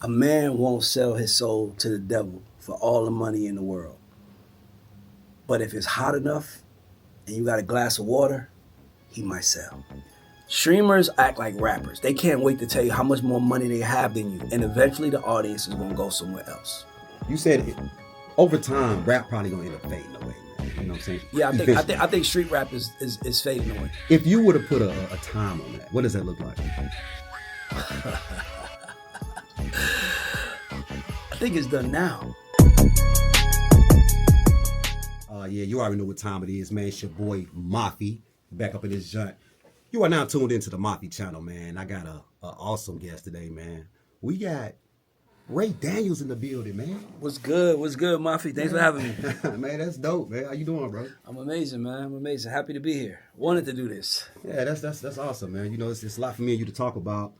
A man won't sell his soul to the devil for all the money in the world. But if it's hot enough and you got a glass of water, he might sell. Streamers act like rappers. They can't wait to tell you how much more money they have than you. And eventually the audience is going to go somewhere else. You said over time, rap probably going to end up fading away. Man. You know what I'm saying? Yeah, I think street rap is fading away. If you were to put a time on that, what does that look like? I think it's done now. Yeah, you already know what time it is, man. It's your boy Mafi back up in this joint. You are now tuned into the Mafi channel, man. I got a awesome guest today, man. We got Reid Daniels in the building, man. What's good? What's good, Mafi? Thanks for having me. Man, that's dope, man. How you doing, bro? I'm amazing, man. I'm amazing. Happy to be here. Wanted to do this. Yeah, that's awesome, man. You know, it's a lot for me and you to talk about.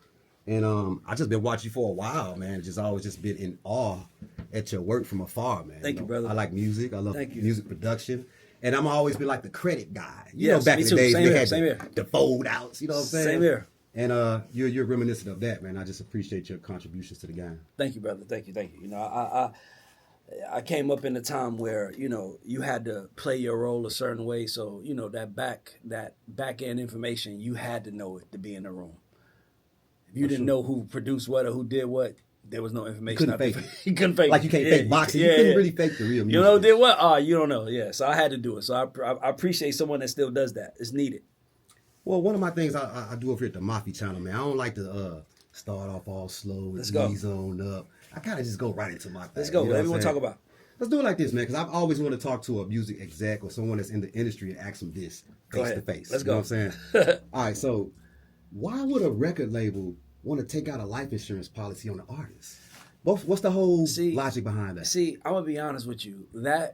And I just been watching you for a while, man. Just always just been in awe at your work from afar, man. Thank you, brother. I like music. I love music production. And I'm always been like the credit guy. You Yes, know, back me in too. the days, Same they here, had same here. the fold outs, you know what I'm saying? Same here. And you're reminiscent of that, man. I just appreciate your contributions to the game. Thank you, brother. Thank you. You know, I came up in a time where, you know, you had to play your role a certain way. So, you know, that back end information, you had to know it to be in the room. If you didn't know who produced what or who did what, there was no information. You couldn't fake it. You couldn't fake it. Like you can't fake boxing. You couldn't really fake the real music. You know, did what? You don't know. Yeah, so I had to do it. So I appreciate someone that still does that. It's needed. Well, one of my things I do over here at the Mafi channel, man, I don't like to start off all slow and ease on up. I kind of just go right into my thing. Let's go. You know Whatever you want to talk about. Let's do it like this, man, because I've always wanted to talk to a music exec or someone that's in the industry and ask them this face to face. Let's you go. Know what I'm saying? All right, so why would a record label want to take out a life insurance policy on the artist? What's the whole logic behind that? See, I'm gonna be honest with you.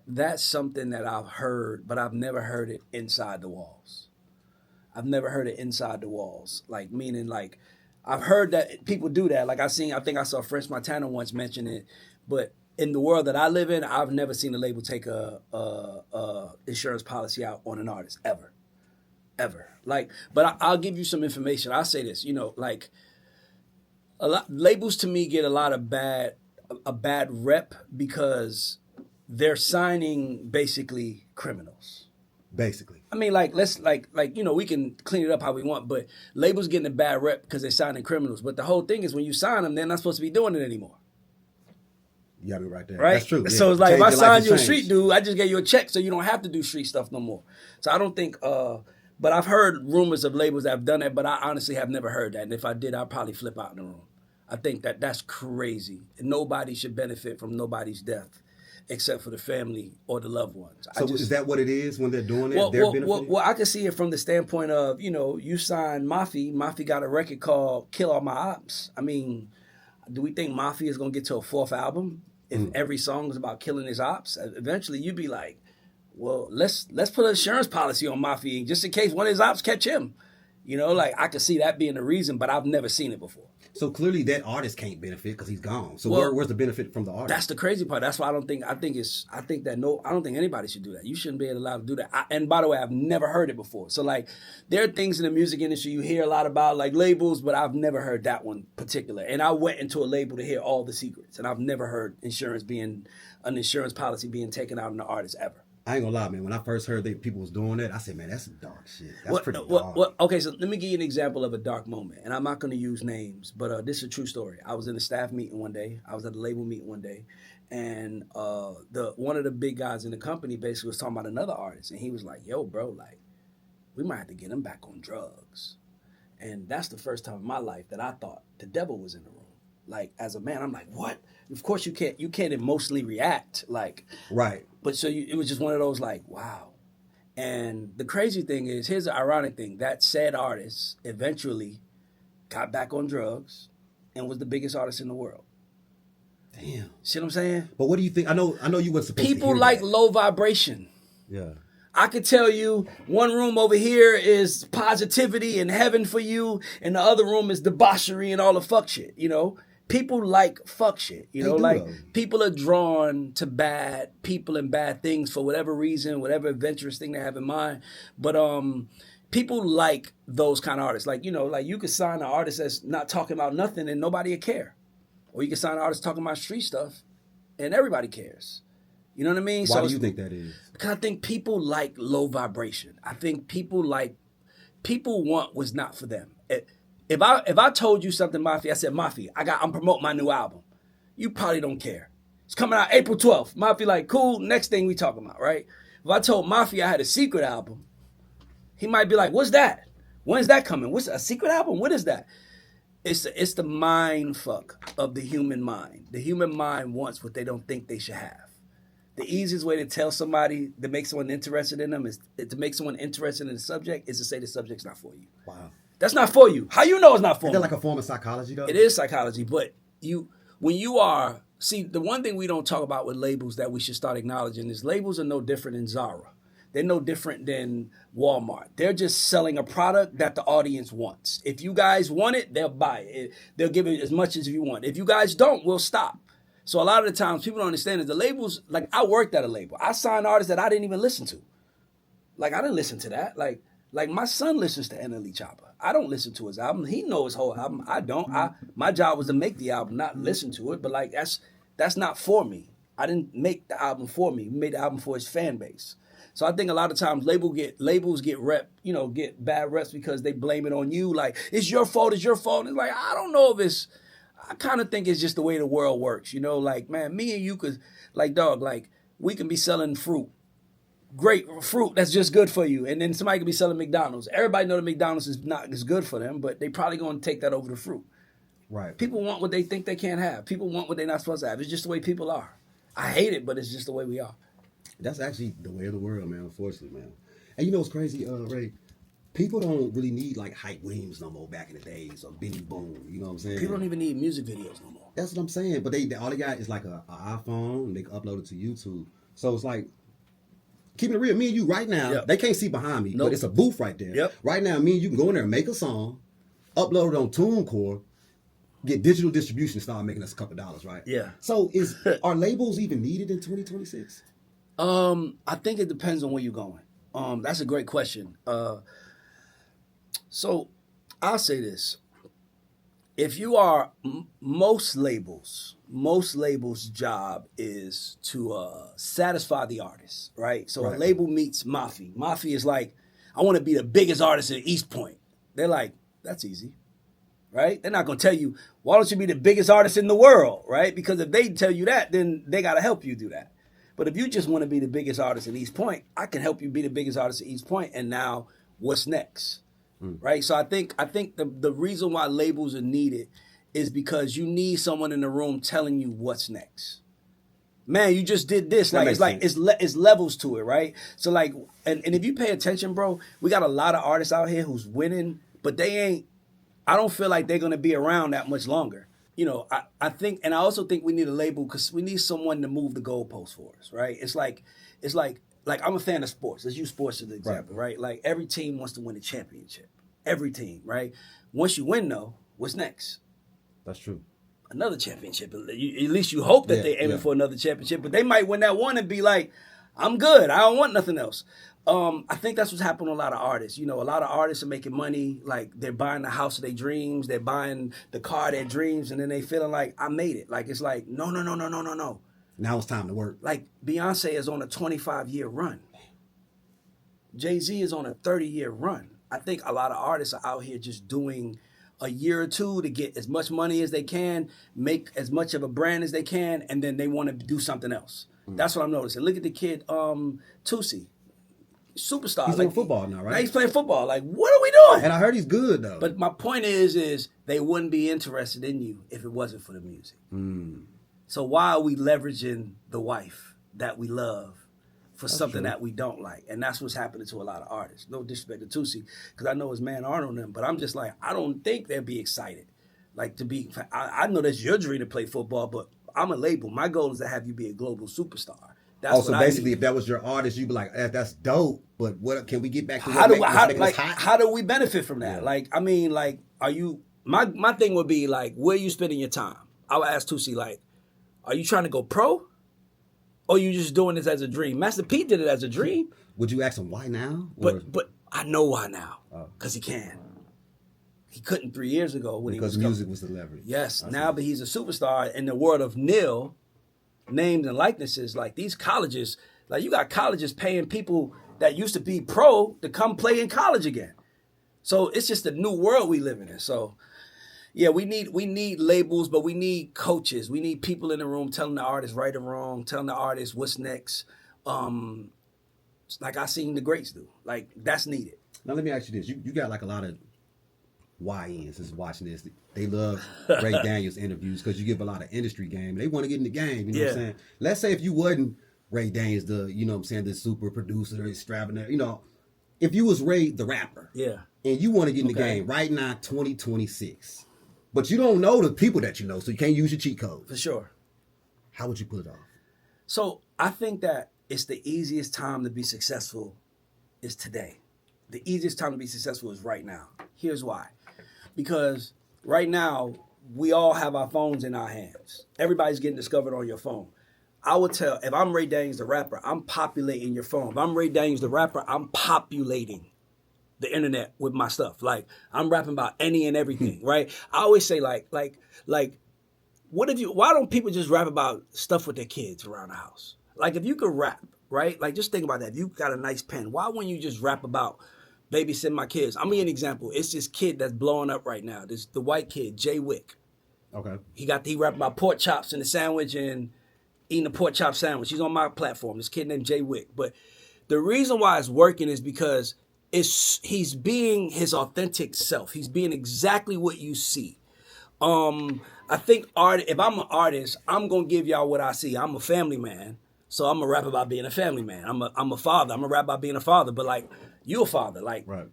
That's something that I've heard, but I've never heard it inside the walls. I've never heard it inside the walls. Like meaning, like I've heard that people do that. Like I think I saw French Montana once mention it, but in the world that I live in, I've never seen a label take a insurance policy out on an artist ever. Like, but I'll give you some information. I'll say this. You know, like. Labels to me get a bad rep because they're signing basically criminals. Basically. I mean, like let's like you know we can clean it up how we want, but labels getting a bad rep because they're signing criminals. But the whole thing is when you sign them, they're not supposed to be doing it anymore. You gotta be right there. Right? That's true. Yeah. So it's like if I sign you a street change. dude, I just gave you a check so you don't have to do street stuff no more. So I don't think but I've heard rumors of labels that have done that, but I honestly have never heard that. And if I did, I'd probably flip out in the room. I think that's crazy. Nobody should benefit from nobody's death except for the family or the loved ones. So is that what it is when they're doing it? Well, I can see it from the standpoint of, you know, you signed Mafi. Mafi got a record called Kill All My Ops. I mean, do we think Mafi is going to get to a fourth album if every song is about killing his ops? Eventually you'd be like, well, let's put an insurance policy on Mafi just in case one of his ops catch him. You know, like I could see that being the reason, but I've never seen it before. So clearly that artist can't benefit because he's gone. So where's the benefit from the artist? That's the crazy part. That's why I don't think anybody should do that. You shouldn't be allowed to do that. And by the way, I've never heard it before. So like there are things in the music industry you hear a lot about, like labels, but I've never heard that one particular. And I went into a label to hear all the secrets, and I've never heard an insurance policy being taken out on the artist ever. I ain't gonna lie, man. When I first heard that people was doing that, I said, man, that's some dark shit. That's pretty dark. Okay, so let me give you an example of a dark moment. And I'm not going to use names, but this is a true story. I was in a staff meeting one day. I was at a label meeting one day. And one of the big guys in the company basically was talking about another artist. And he was like, yo, bro, like, we might have to get him back on drugs. And that's the first time in my life that I thought the devil was in the room. Like, as a man, I'm like, what? Of course you can't emotionally react. Like, right. But so it was just one of those like, wow. And the crazy thing is, here's the ironic thing. That said artist eventually got back on drugs and was the biggest artist in the world. Damn. See what I'm saying? But what do you think? I know you weren't supposed to People hear like that. low vibration. Yeah. I could tell you one room over here is positivity and heaven for you, and the other room is debauchery and all the fuck shit, you know? People like fuck shit, you know, like people are drawn to bad people and bad things for whatever reason, whatever adventurous thing they have in mind. But people like those kind of artists. Like, you know, like you could sign an artist that's not talking about nothing and nobody would care. Or you can sign artists talking about street stuff, and everybody cares. You know what I mean? Why do you think that is? Because I think people like low vibration. I think people want what's not for them. If I told you something, Mafi, I said, Mafi, I'm promoting my new album. You probably don't care. It's coming out April 12th. Mafi like, cool, next thing we talking about, right? If I told Mafi I had a secret album, he might be like, what's that? When's that coming? What's a secret album? What is that? It's the mind fuck of the human mind. The human mind wants what they don't think they should have. The easiest way to tell somebody, to make someone interested in them, is to make someone interested in the subject, is to say the subject's not for you. Wow. That's not for you. How you know it's not for you? Is that like a form of psychology, though? It is psychology, but the one thing we don't talk about with labels that we should start acknowledging is labels are no different than Zara. They're no different than Walmart. They're just selling a product that the audience wants. If you guys want it, they'll buy it. They'll give it as much as you want. If you guys don't, we'll stop. So a lot of the times people don't understand is the labels, like I worked at a label. I signed artists that I didn't even listen to. Like I didn't listen to that. Like my son listens to NLE Chopper. I don't listen to his album. He knows his whole album. I don't. My job was to make the album, not listen to it. But like that's not for me. I didn't make the album for me. We made the album for his fan base. So I think a lot of times labels get bad reps because they blame it on you. Like, it's your fault, it's your fault. It's like, I don't know if I kind of think it's just the way the world works. You know, like, man, me and you could, like, dog, like, we can be selling fruit. Great fruit that's just good for you. And then somebody could be selling McDonald's. Everybody know that McDonald's is not as good for them, but they probably going to take that over the fruit. Right. People want what they think they can't have. People want what they're not supposed to have. It's just the way people are. I hate it, but it's just the way we are. That's actually the way of the world, man, unfortunately, man. And you know what's crazy, Ray? People don't really need like Hype Williams no more back in the days or Benny Boone, you know what I'm saying? People don't even need music videos no more. That's what I'm saying. But all they got is like an iPhone and they can upload it to YouTube. So it's like, keeping it real, me and you right now, Yep. They can't see behind me, Nope. but it's a booth right there. Yep. Right now, me and you can go in there and make a song, upload it on TuneCore, get digital distribution, start making us a couple dollars, right? Yeah. So are labels even needed in 2026? I think it depends on where you're going. That's a great question. So I'll say this. If you are, most labels' job is to satisfy the artist, right? So Right. a label meets Mafi. Mafi is like, I want to be the biggest artist in East Point. They're like, that's easy, right? They're not going to tell you, why don't you be the biggest artist in the world, right? Because if they tell you that, then they got to help you do that. But if you just want to be the biggest artist in East Point, I can help you be the biggest artist in East Point. And now, what's next? Right? So I think the reason why labels are needed is because you need someone in the room telling you what's next. Man, you just did this. That Like makes it's levels to it, right? So like, and if you pay attention, bro, we got a lot of artists out here who's winning, but I don't feel like they're gonna be around that much longer. You know, I think, and I also think we need a label because we need someone to move the goalposts for us, right? It's like I'm a fan of sports. Let's use sports as an example, right? Like every team wants to win a championship. Every team, right? Once you win, though, what's next? That's true. Another championship. At least you hope that they're aiming for another championship, but they might win that one and be like, I'm good. I don't want nothing else. I think that's what's happening to a lot of artists. You know, a lot of artists are making money, like they're buying the house of their dreams, they're buying the car of their dreams, and then they feeling like, I made it. Like, it's like, no. Now it's time to work. Like, Beyonce is on a 25-year run. Jay-Z is on a 30-year run. I think a lot of artists are out here just doing a year or two to get as much money as they can, make as much of a brand as they can, and then they want to do something else. That's what I'm noticing. Look at the kid, Tusi. Superstar. He's playing football now, right? Now he's playing football. Like, what are we doing? And I heard he's good, though. But my point is they wouldn't be interested in you if it wasn't for the music. So why are we leveraging the wife that we love for something that we don't like? And that's what's happening to a lot of artists. No disrespect to Tusi, because I know his man Arnold and them, but I'm just like, I don't think they'd be excited. Like I know that's your dream to play football, but I'm a label. My goal is to have you be a global superstar. That's so basically, if that was your artist, you'd be like, that's dope, but what can we get back to? How do we benefit from that? Yeah. Like, I mean, like, are you, my thing would be like, where are you spending your time? I would ask Tusi, like, are you trying to go pro? Or you just doing this as a dream? Master P did it as a dream. Would you ask him why now? But I know why now. Because he can. He couldn't 3 years ago when because he was music was the leverage. Yes, now but he's a superstar in the world of nil names and likenesses. Like these colleges, like you got colleges paying people that used to be pro to come play in college again. So it's just a new world we live in. So yeah, we need labels, but we need coaches. We need people in the room telling the artist right or wrong, telling the artist what's next. Like I seen the greats do. Like that's needed. Now let me ask you this: you got like a lot of YNs is watching this. They love Ray Daniels interviews because you give a lot of industry game. They want to get in the game. You know what I'm saying? Let's say if you wasn't Ray Daniels, the super producer, extravagant, if you was Ray the rapper, and you want to get in the game right now, 2026, but you don't know the people that you know, so you can't use your cheat code. For sure. How would you pull it off? So I think that it's the easiest time to be successful is today. The easiest time to be successful is right now. Here's why. Because right now, we all have our phones in our hands. Everybody's getting discovered on your phone. I would tell, if I'm Ray Daniels the rapper, I'm populating your phone. If I'm Ray Daniels the rapper, I'm populating the internet with my stuff. Like, I'm rapping about any and everything, right? I always say, why don't people just rap about stuff with their kids around the house? Like, if you could rap, right? Like, just think about that. If you got a nice pen, why wouldn't you just rap about babysitting my kids? I'm gonna give you an example. It's this kid that's blowing up right now. The white kid, Jay Wick. Okay. He rapped about pork chops in the sandwich and eating a pork chop sandwich. He's on my platform. This kid named Jay Wick. But the reason why it's working is because he's being his authentic self. He's being exactly what you see. I think if I'm an artist, I'm gonna give y'all what I see. I'm a family man, so I'm gonna rap about being a family man. I'm a father. I'm gonna rap about being a father. But like, you a father. Like, right.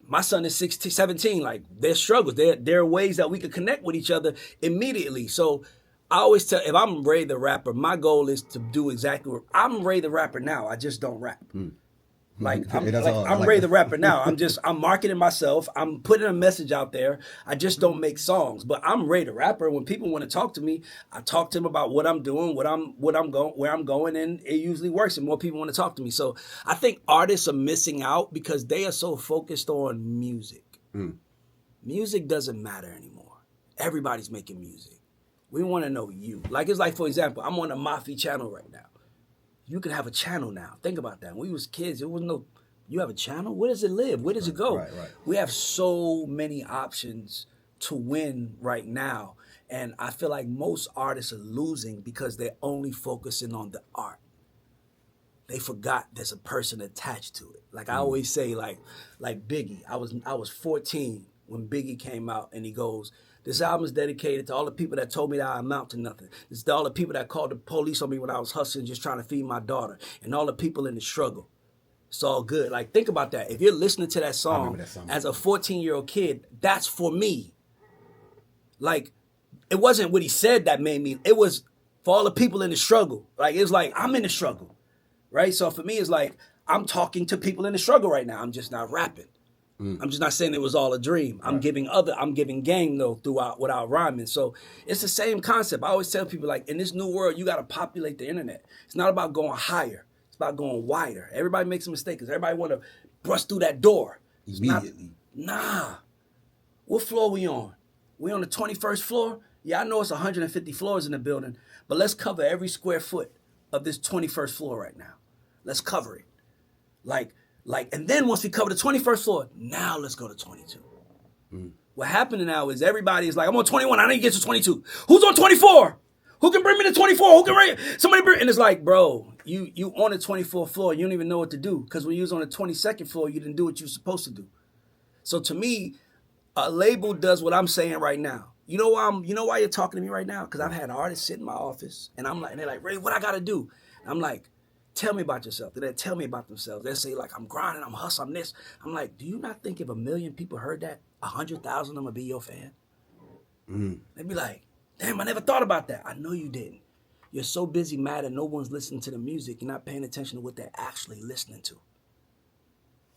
My son is 16, 17. Like, there's struggles. There are ways that we could connect with each other immediately. So I always tell, if I'm Ray the rapper, my goal is to do exactly what I'm Ray the rapper now. I just don't rap. Like, I'm Ray the rapper now. I'm marketing myself. I'm putting a message out there. I just don't make songs. But I'm Ray the rapper. When people want to talk to me, I talk to them about what I'm doing, where I'm going, and it usually works. And more people want to talk to me. So I think artists are missing out because they are so focused on music. Music doesn't matter anymore. Everybody's making music. We want to know you. Like, it's like, for example, I'm on the Mafi channel right now. You can have a channel now. Think about that. When we was kids, it was no, you have a channel? Where does it live? Where does it go? Right. We have so many options to win right now. And I feel like most artists are losing because they're only focusing on the art. They forgot there's a person attached to it. Like I always say, like Biggie. I was 14 when Biggie came out and he goes, "This album is dedicated to all the people that told me that I amount to nothing. It's to all the people that called the police on me when I was hustling, just trying to feed my daughter, and all the people in the struggle. It's all good." Like, think about that. If you're listening to that song as a 14-year-old kid, that's for me. Like, it wasn't what he said that made me. It was for all the people in the struggle. Like, it's like, I'm in the struggle, right? So for me, it's like, I'm talking to people in the struggle right now. I'm just not rapping. I'm just not saying it was all a dream. I'm giving game though without rhyming. So it's the same concept. I always tell people, like, in this new world, you got to populate the internet. It's not about going higher. It's about going wider. Everybody makes a mistake because everybody want to brush through that door. Immediately. Nah. What floor we on? We on the 21st floor? Yeah, I know it's 150 floors in the building, but let's cover every square foot of this 21st floor right now. Let's cover it. And then once we cover the 21st floor, now let's go to 22. What happening now is everybody is like, I'm on 21, I need to get to 22. Who's on 24? Who can bring me to 24? Who can bring somebody bring? And it's like, bro, you on the 24th floor, you don't even know what to do. Because when you was on the 22nd floor, you didn't do what you were supposed to do. So to me, a label does what I'm saying right now. You know why you're talking to me right now? Because I've had artists sit in my office and they're like, Ray, what I gotta do? And I'm like, tell me about yourself. They tell me about themselves. They say, like, I'm grinding, I'm hustling, I'm this. I'm like, do you not think if 1 million people heard that, 100,000 of them would be your fan? They'd be like, damn, I never thought about that. I know you didn't. You're so busy mad that no one's listening to the music. You're not paying attention to what they're actually listening to.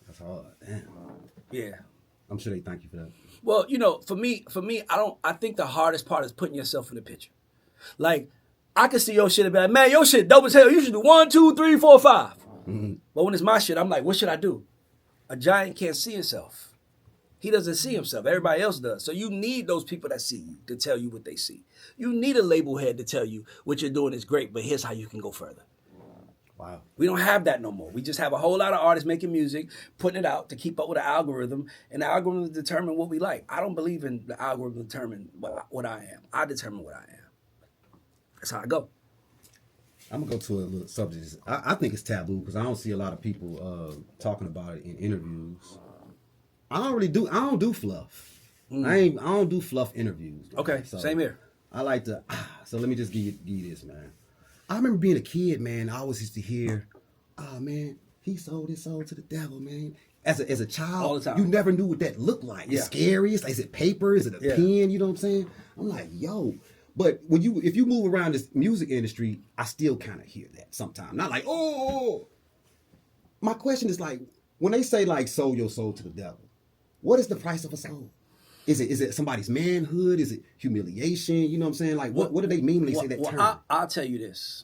That's hard. Damn. Yeah. I'm sure they thank you for that. Well, for me, I think the hardest part is putting yourself in the picture. Like, I can see your shit and be like, man, your shit dope as hell. You should do 1, 2, 3, 4, 5. But when it's my shit, I'm like, what should I do? A giant can't see himself. He doesn't see himself. Everybody else does. So you need those people that see you to tell you what they see. You need a label head to tell you what you're doing is great, but here's how you can go further. Wow. We don't have that no more. We just have a whole lot of artists making music, putting it out to keep up with the algorithm, and the algorithm determine what we like. I don't believe in the algorithm determine what I am. I determine what I am. That's how I go. I'm gonna go to a little subject. I think it's taboo because I don't see a lot of people talking about it in interviews. I don't do fluff. I don't do fluff interviews. Man. Okay, so same here. I like to. So let me just give you this, man. I remember being a kid, man. I always used to hear, "Oh man, he sold his soul to the devil, man." As a child, All the time. you never knew what that looked like. It's scary. Is it paper? Is it a pen? You know what I'm saying? I'm like, yo. But if you move around this music industry, I still kind of hear that sometimes. Not like, oh. My question is like, when they say like sold your soul to the devil, what is the price of a soul? Is it somebody's manhood? Is it humiliation? You know what I'm saying? Like, what do they mean when they say that term? I'll tell you this.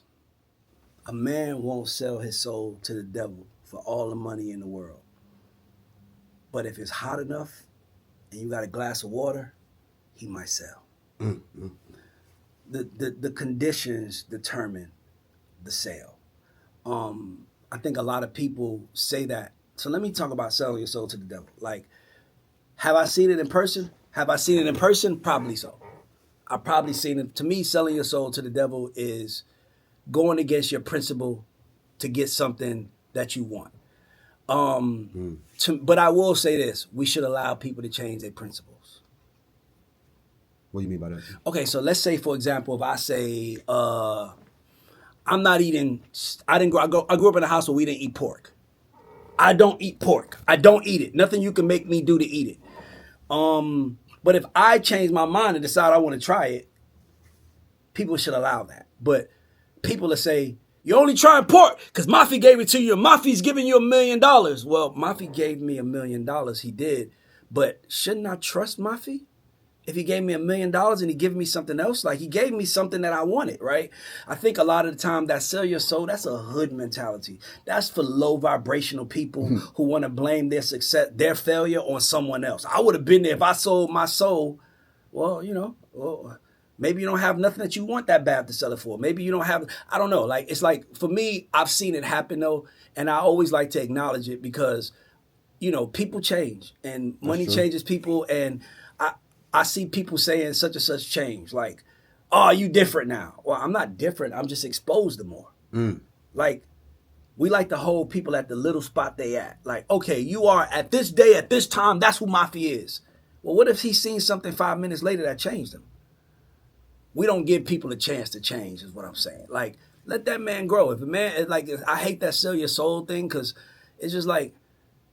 A man won't sell his soul to the devil for all the money in the world. But if it's hot enough and you got a glass of water, he might sell. Mm-hmm. The conditions determine the sale. I think a lot of people say that. So let me talk about selling your soul to the devil. Like, have I seen it in person? Have I seen it in person? Probably so. I've probably seen it. To me, selling your soul to the devil is going against your principle to get something that you want. But I will say this. We should allow people to change their principles. What do you mean by that? Okay, so let's say, for example, if I say, I'm not eating, I grew up in a house where we didn't eat pork. I don't eat pork. I don't eat it. Nothing you can make me do to eat it. But if I change my mind and decide I want to try it, people should allow that. But people that say, you're only trying pork because Mafi gave it to you and Mafi's giving you $1 million. Well, Mafi gave me $1 million. He did. But shouldn't I trust Mafi? If he gave me $1 million and he gave me something else, like he gave me something that I wanted, right? I think a lot of the time that sell your soul, that's a hood mentality. That's for low vibrational people who want to blame their success, their failure on someone else. I would have been there if I sold my soul. Well, maybe you don't have nothing that you want that bad to sell it for. Maybe you don't have, I don't know. Like, it's like, for me, I've seen it happen though. And I always like to acknowledge it because, people change and money changes people. And I see people saying such and such change. Like, oh, you different now. Well, I'm not different. I'm just exposed to more. Like, we like to hold people at the little spot they at. Like, okay, you are at this day, at this time, that's who Mafi is. Well, what if he's seen something 5 minutes later that changed him? We don't give people a chance to change is what I'm saying. Like, let that man grow. If a man, like, I hate that sell your soul thing because it's just like,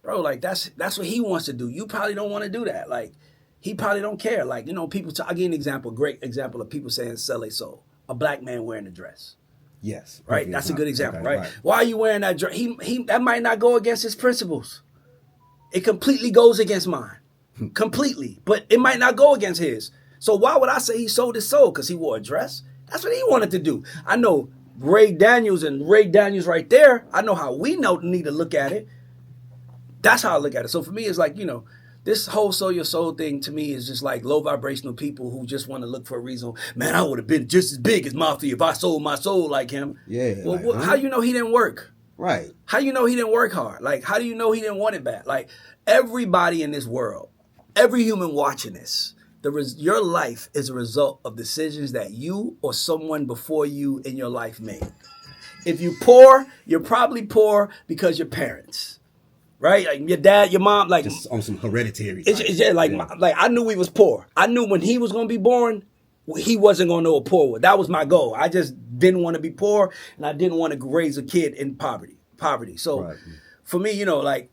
bro, like, that's what he wants to do. You probably don't want to do that. Like, he probably don't care. Like, people, I'll give you an example, great example of people saying sell their soul. A black man wearing a dress. Yes. Right? That's a good example, okay, right? Why are you wearing that dress? That might not go against his principles. It completely goes against mine. Completely. But it might not go against his. So why would I say he sold his soul? Because he wore a dress? That's what he wanted to do. I know Ray Daniels right there. I know how we need to look at it. That's how I look at it. So for me, it's like, this whole sell your soul thing to me is just like low vibrational people who just want to look for a reason. Man, I would have been just as big as Mafi if I sold my soul like him. Yeah. Well, how you know he didn't work? Right. How you know he didn't work hard? Like, how do you know he didn't want it bad? Like, everybody in this world, every human watching this, your life is a result of decisions that you or someone before you in your life made. If you're poor, you're probably poor because your parents. Right? Like your dad, your mom, like just on some hereditary. Like I knew he was poor. I knew when he was gonna be born, he wasn't gonna know what poor was. That was my goal. I just didn't want to be poor, and I didn't want to raise a kid in poverty. So for me, like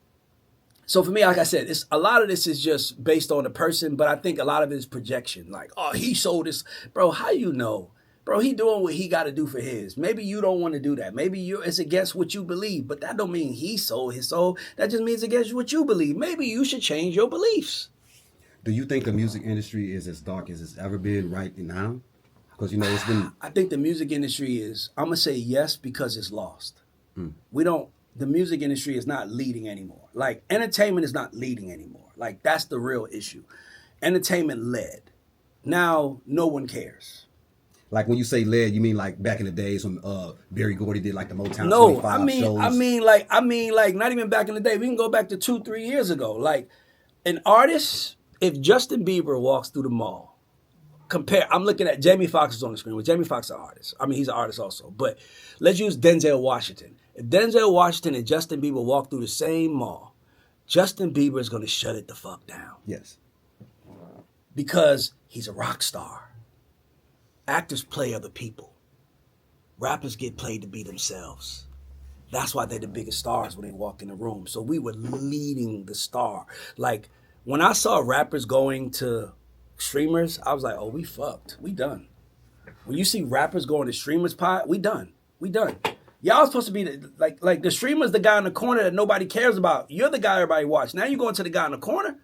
I said, it's a lot of this is just based on the person, but I think a lot of it is projection. Like, oh, he sold this, bro. How you know? Bro, he doing what he got to do for his. Maybe you don't want to do that. Maybe it's against what you believe, but that don't mean he sold his soul. That just means against what you believe. Maybe you should change your beliefs. Do you think the music industry is as dark as it's ever been right now? Because, it's been... I think the music industry is, I'm going to say yes because it's lost. The music industry is not leading anymore. Like, entertainment is not leading anymore. Like, that's the real issue. Entertainment led. Now, no one cares. Like when you say led, you mean like back in the days when Berry Gordy did like the Motown No, 25 shows? I mean, like, not even back in the day. We can go back to 2-3 years ago. Like, an artist, if Justin Bieber walks through the mall, I'm looking at Jamie Foxx is on the screen. Well, Jamie Foxx is an artist. I mean, he's an artist also. But let's use Denzel Washington. If Denzel Washington and Justin Bieber walk through the same mall, Justin Bieber is going to shut it the fuck down. Yes. Because he's a rock star. Actors play other people. Rappers get played to be themselves. That's why they're the biggest stars when they walk in the room. So we were leading the star. Like, when I saw rappers going to streamers, I was like, oh, we fucked. We done. When you see rappers going to streamers pod, we done. We done. Y'all supposed to be like the streamer's the guy in the corner that nobody cares about. You're the guy everybody watch. Now you going to the guy in the corner?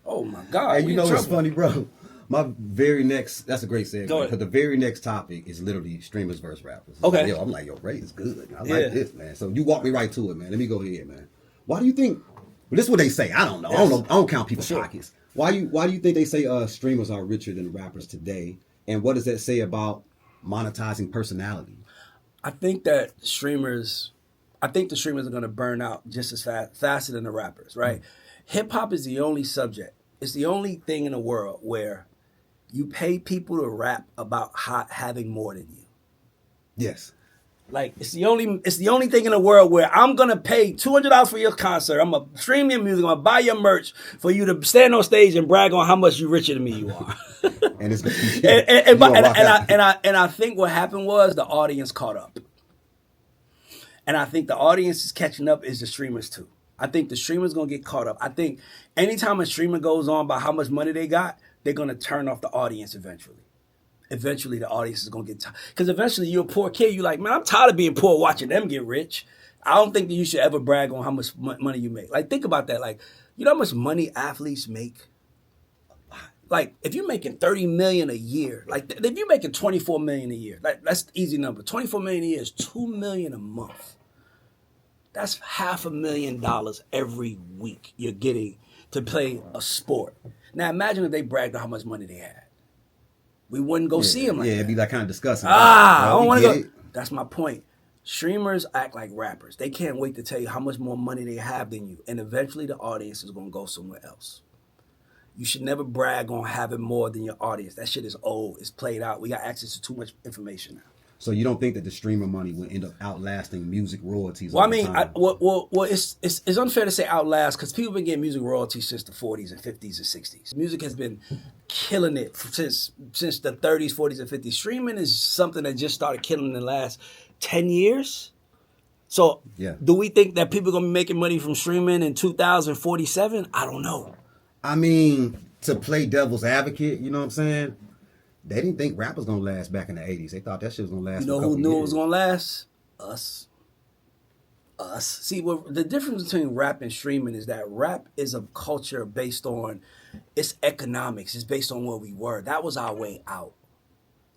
Oh my God. And you know what's funny, bro? My very next, that's a great segue. Because the very next topic is literally streamers versus rappers. Okay. Yo, I'm like, yo, Ray is good. I like this, man. So you walk me right to it, man. Let me go ahead, man. Why do you think, well, this is what they say. I don't know. Yes. I don't count people's pockets. Why do you think they say streamers are richer than rappers today? And what does that say about monetizing personality? I think the streamers are going to burn out just as faster than the rappers, right? Hip hop is the only subject. It's the only thing in the world where you pay people to rap about having more than you. Yes. Like, it's the only thing in the world where I'm gonna pay $200 for your concert. I'm gonna stream your music. I'm gonna buy your merch for you to stand on stage and brag on how much you richer than me you are. And it's and I think what happened was the audience caught up, and I think the audience is catching up is the streamers too. I think the streamers gonna get caught up. I think anytime a streamer goes on about how much money they got, they're gonna turn off the audience eventually. Eventually, the audience is gonna get tired. Because eventually, you're a poor kid. You're like, man, I'm tired of being poor watching them get rich. I don't think that you should ever brag on how much money you make. Like, think about that. Like, you know how much money athletes make? Like, if you're making $30 million a year, like if you're making $24 million a year, like that's the easy number. $24 million a year is $2 million a month. That's $500,000 every week you're getting to play a sport. Now, imagine if they bragged on how much money they had. We wouldn't go see them like that. It'd be like kind of disgusting. I don't want to go. That's my point. Streamers act like rappers. They can't wait to tell you how much more money they have than you. And eventually the audience is going to go somewhere else. You should never brag on having more than your audience. That shit is old. It's played out. We got access to too much information now. So you don't think that the streamer money will end up outlasting music royalties? Well, I mean, it's unfair to say outlast because people have been getting music royalties since the 40s and 50s and 60s. Music has been killing it since the 30s, 40s, and 50s. Streaming is something that just started killing in the last 10 years. So do we think that people are going to be making money from streaming in 2047? I don't know. I mean, to play devil's advocate, you know what I'm saying? They didn't think rap was going to last back in the 80s. They thought that shit was going to last. You know who knew it was going to last? Us. See, the difference between rap and streaming is that rap is a culture based on its economics. It's based on where we were. That was our way out.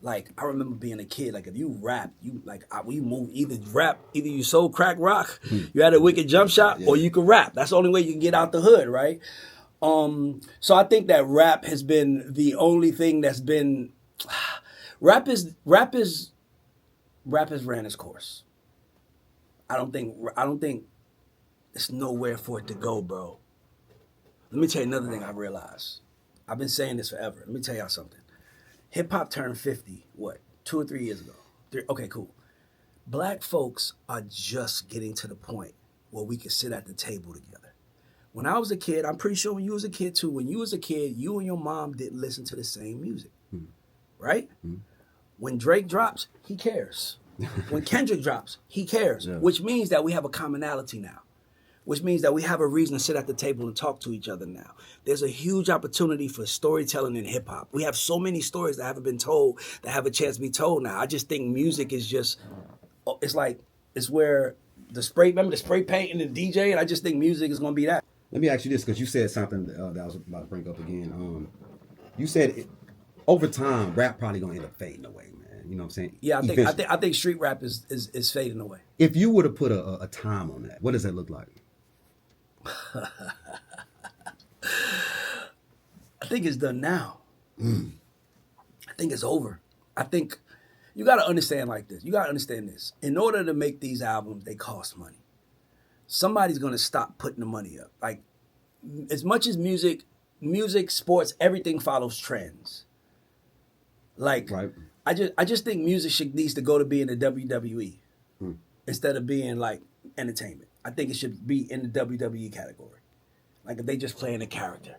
Like, I remember being a kid. Like, if you rap, we moved either you sold crack rock, you had a wicked jump shot, or you could rap. That's the only way you can get out the hood, right? So I think that rap has been the only thing that's been. Rap has ran its course. I don't think it's nowhere for it to go, bro. Let me tell you another thing I realized. I've been saying this forever. Let me tell y'all something. Hip hop turned 50, 2 or 3 years ago? Okay, cool. Black folks are just getting to the point where we can sit at the table together. When I was a kid, I'm pretty sure when you was a kid too, when you was a kid, you and your mom didn't listen to the same music. Right? When Drake drops, he cares. When Kendrick drops, he cares. Which means that we have a commonality now. Which means that we have a reason to sit at the table and talk to each other now. There's a huge opportunity for storytelling in hip hop. We have so many stories that haven't been told that have a chance to be told now. I just think music is just, it's where remember the spray paint and the DJ, and I just think music is going to be that. Let me ask you this, because you said something that I was about to bring up again. You said over time, rap probably going to end up fading away, man. You know what I'm saying? Yeah, I think street rap is fading away. If you were to put a time on that, what does that look like? I think it's done now. I think it's over. I think you got to understand like this. You got to understand this. In order to make these albums, they cost money. Somebody's going to stop putting the money up. Like, as much as music, sports, everything follows trends. Like, Right. I just think music needs to go to be in the WWE instead of being like entertainment. I think it should be in the WWE category. Like, if they just playing a character.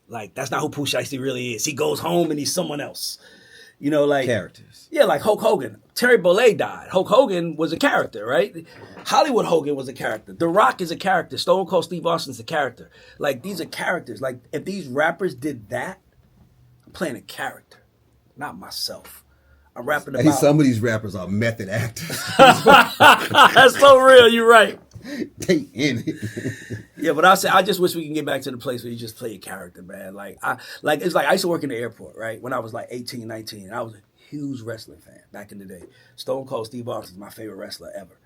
Like, that's not who Pooh Shiesty really is. He goes home and he's someone else. You know, like Characters. Yeah, like Hulk Hogan. Terry Bollea died. Hulk Hogan was a character, right? Hollywood Hogan was a character. The Rock is a character. Stone Cold Steve Austin's a character. Like, these are characters. Like, if these rappers did that, I'm playing a character, not myself. I'm rapping about. Hey, some of these rappers are method actors. That's so real. You're right. They in it. Yeah, but I just wish we can get back to the place where you just play a character, man. It's like I used to work in the airport, right? When I was like 18, 19, and I was a huge wrestling fan back in the day. Stone Cold Steve Austin is my favorite wrestler ever.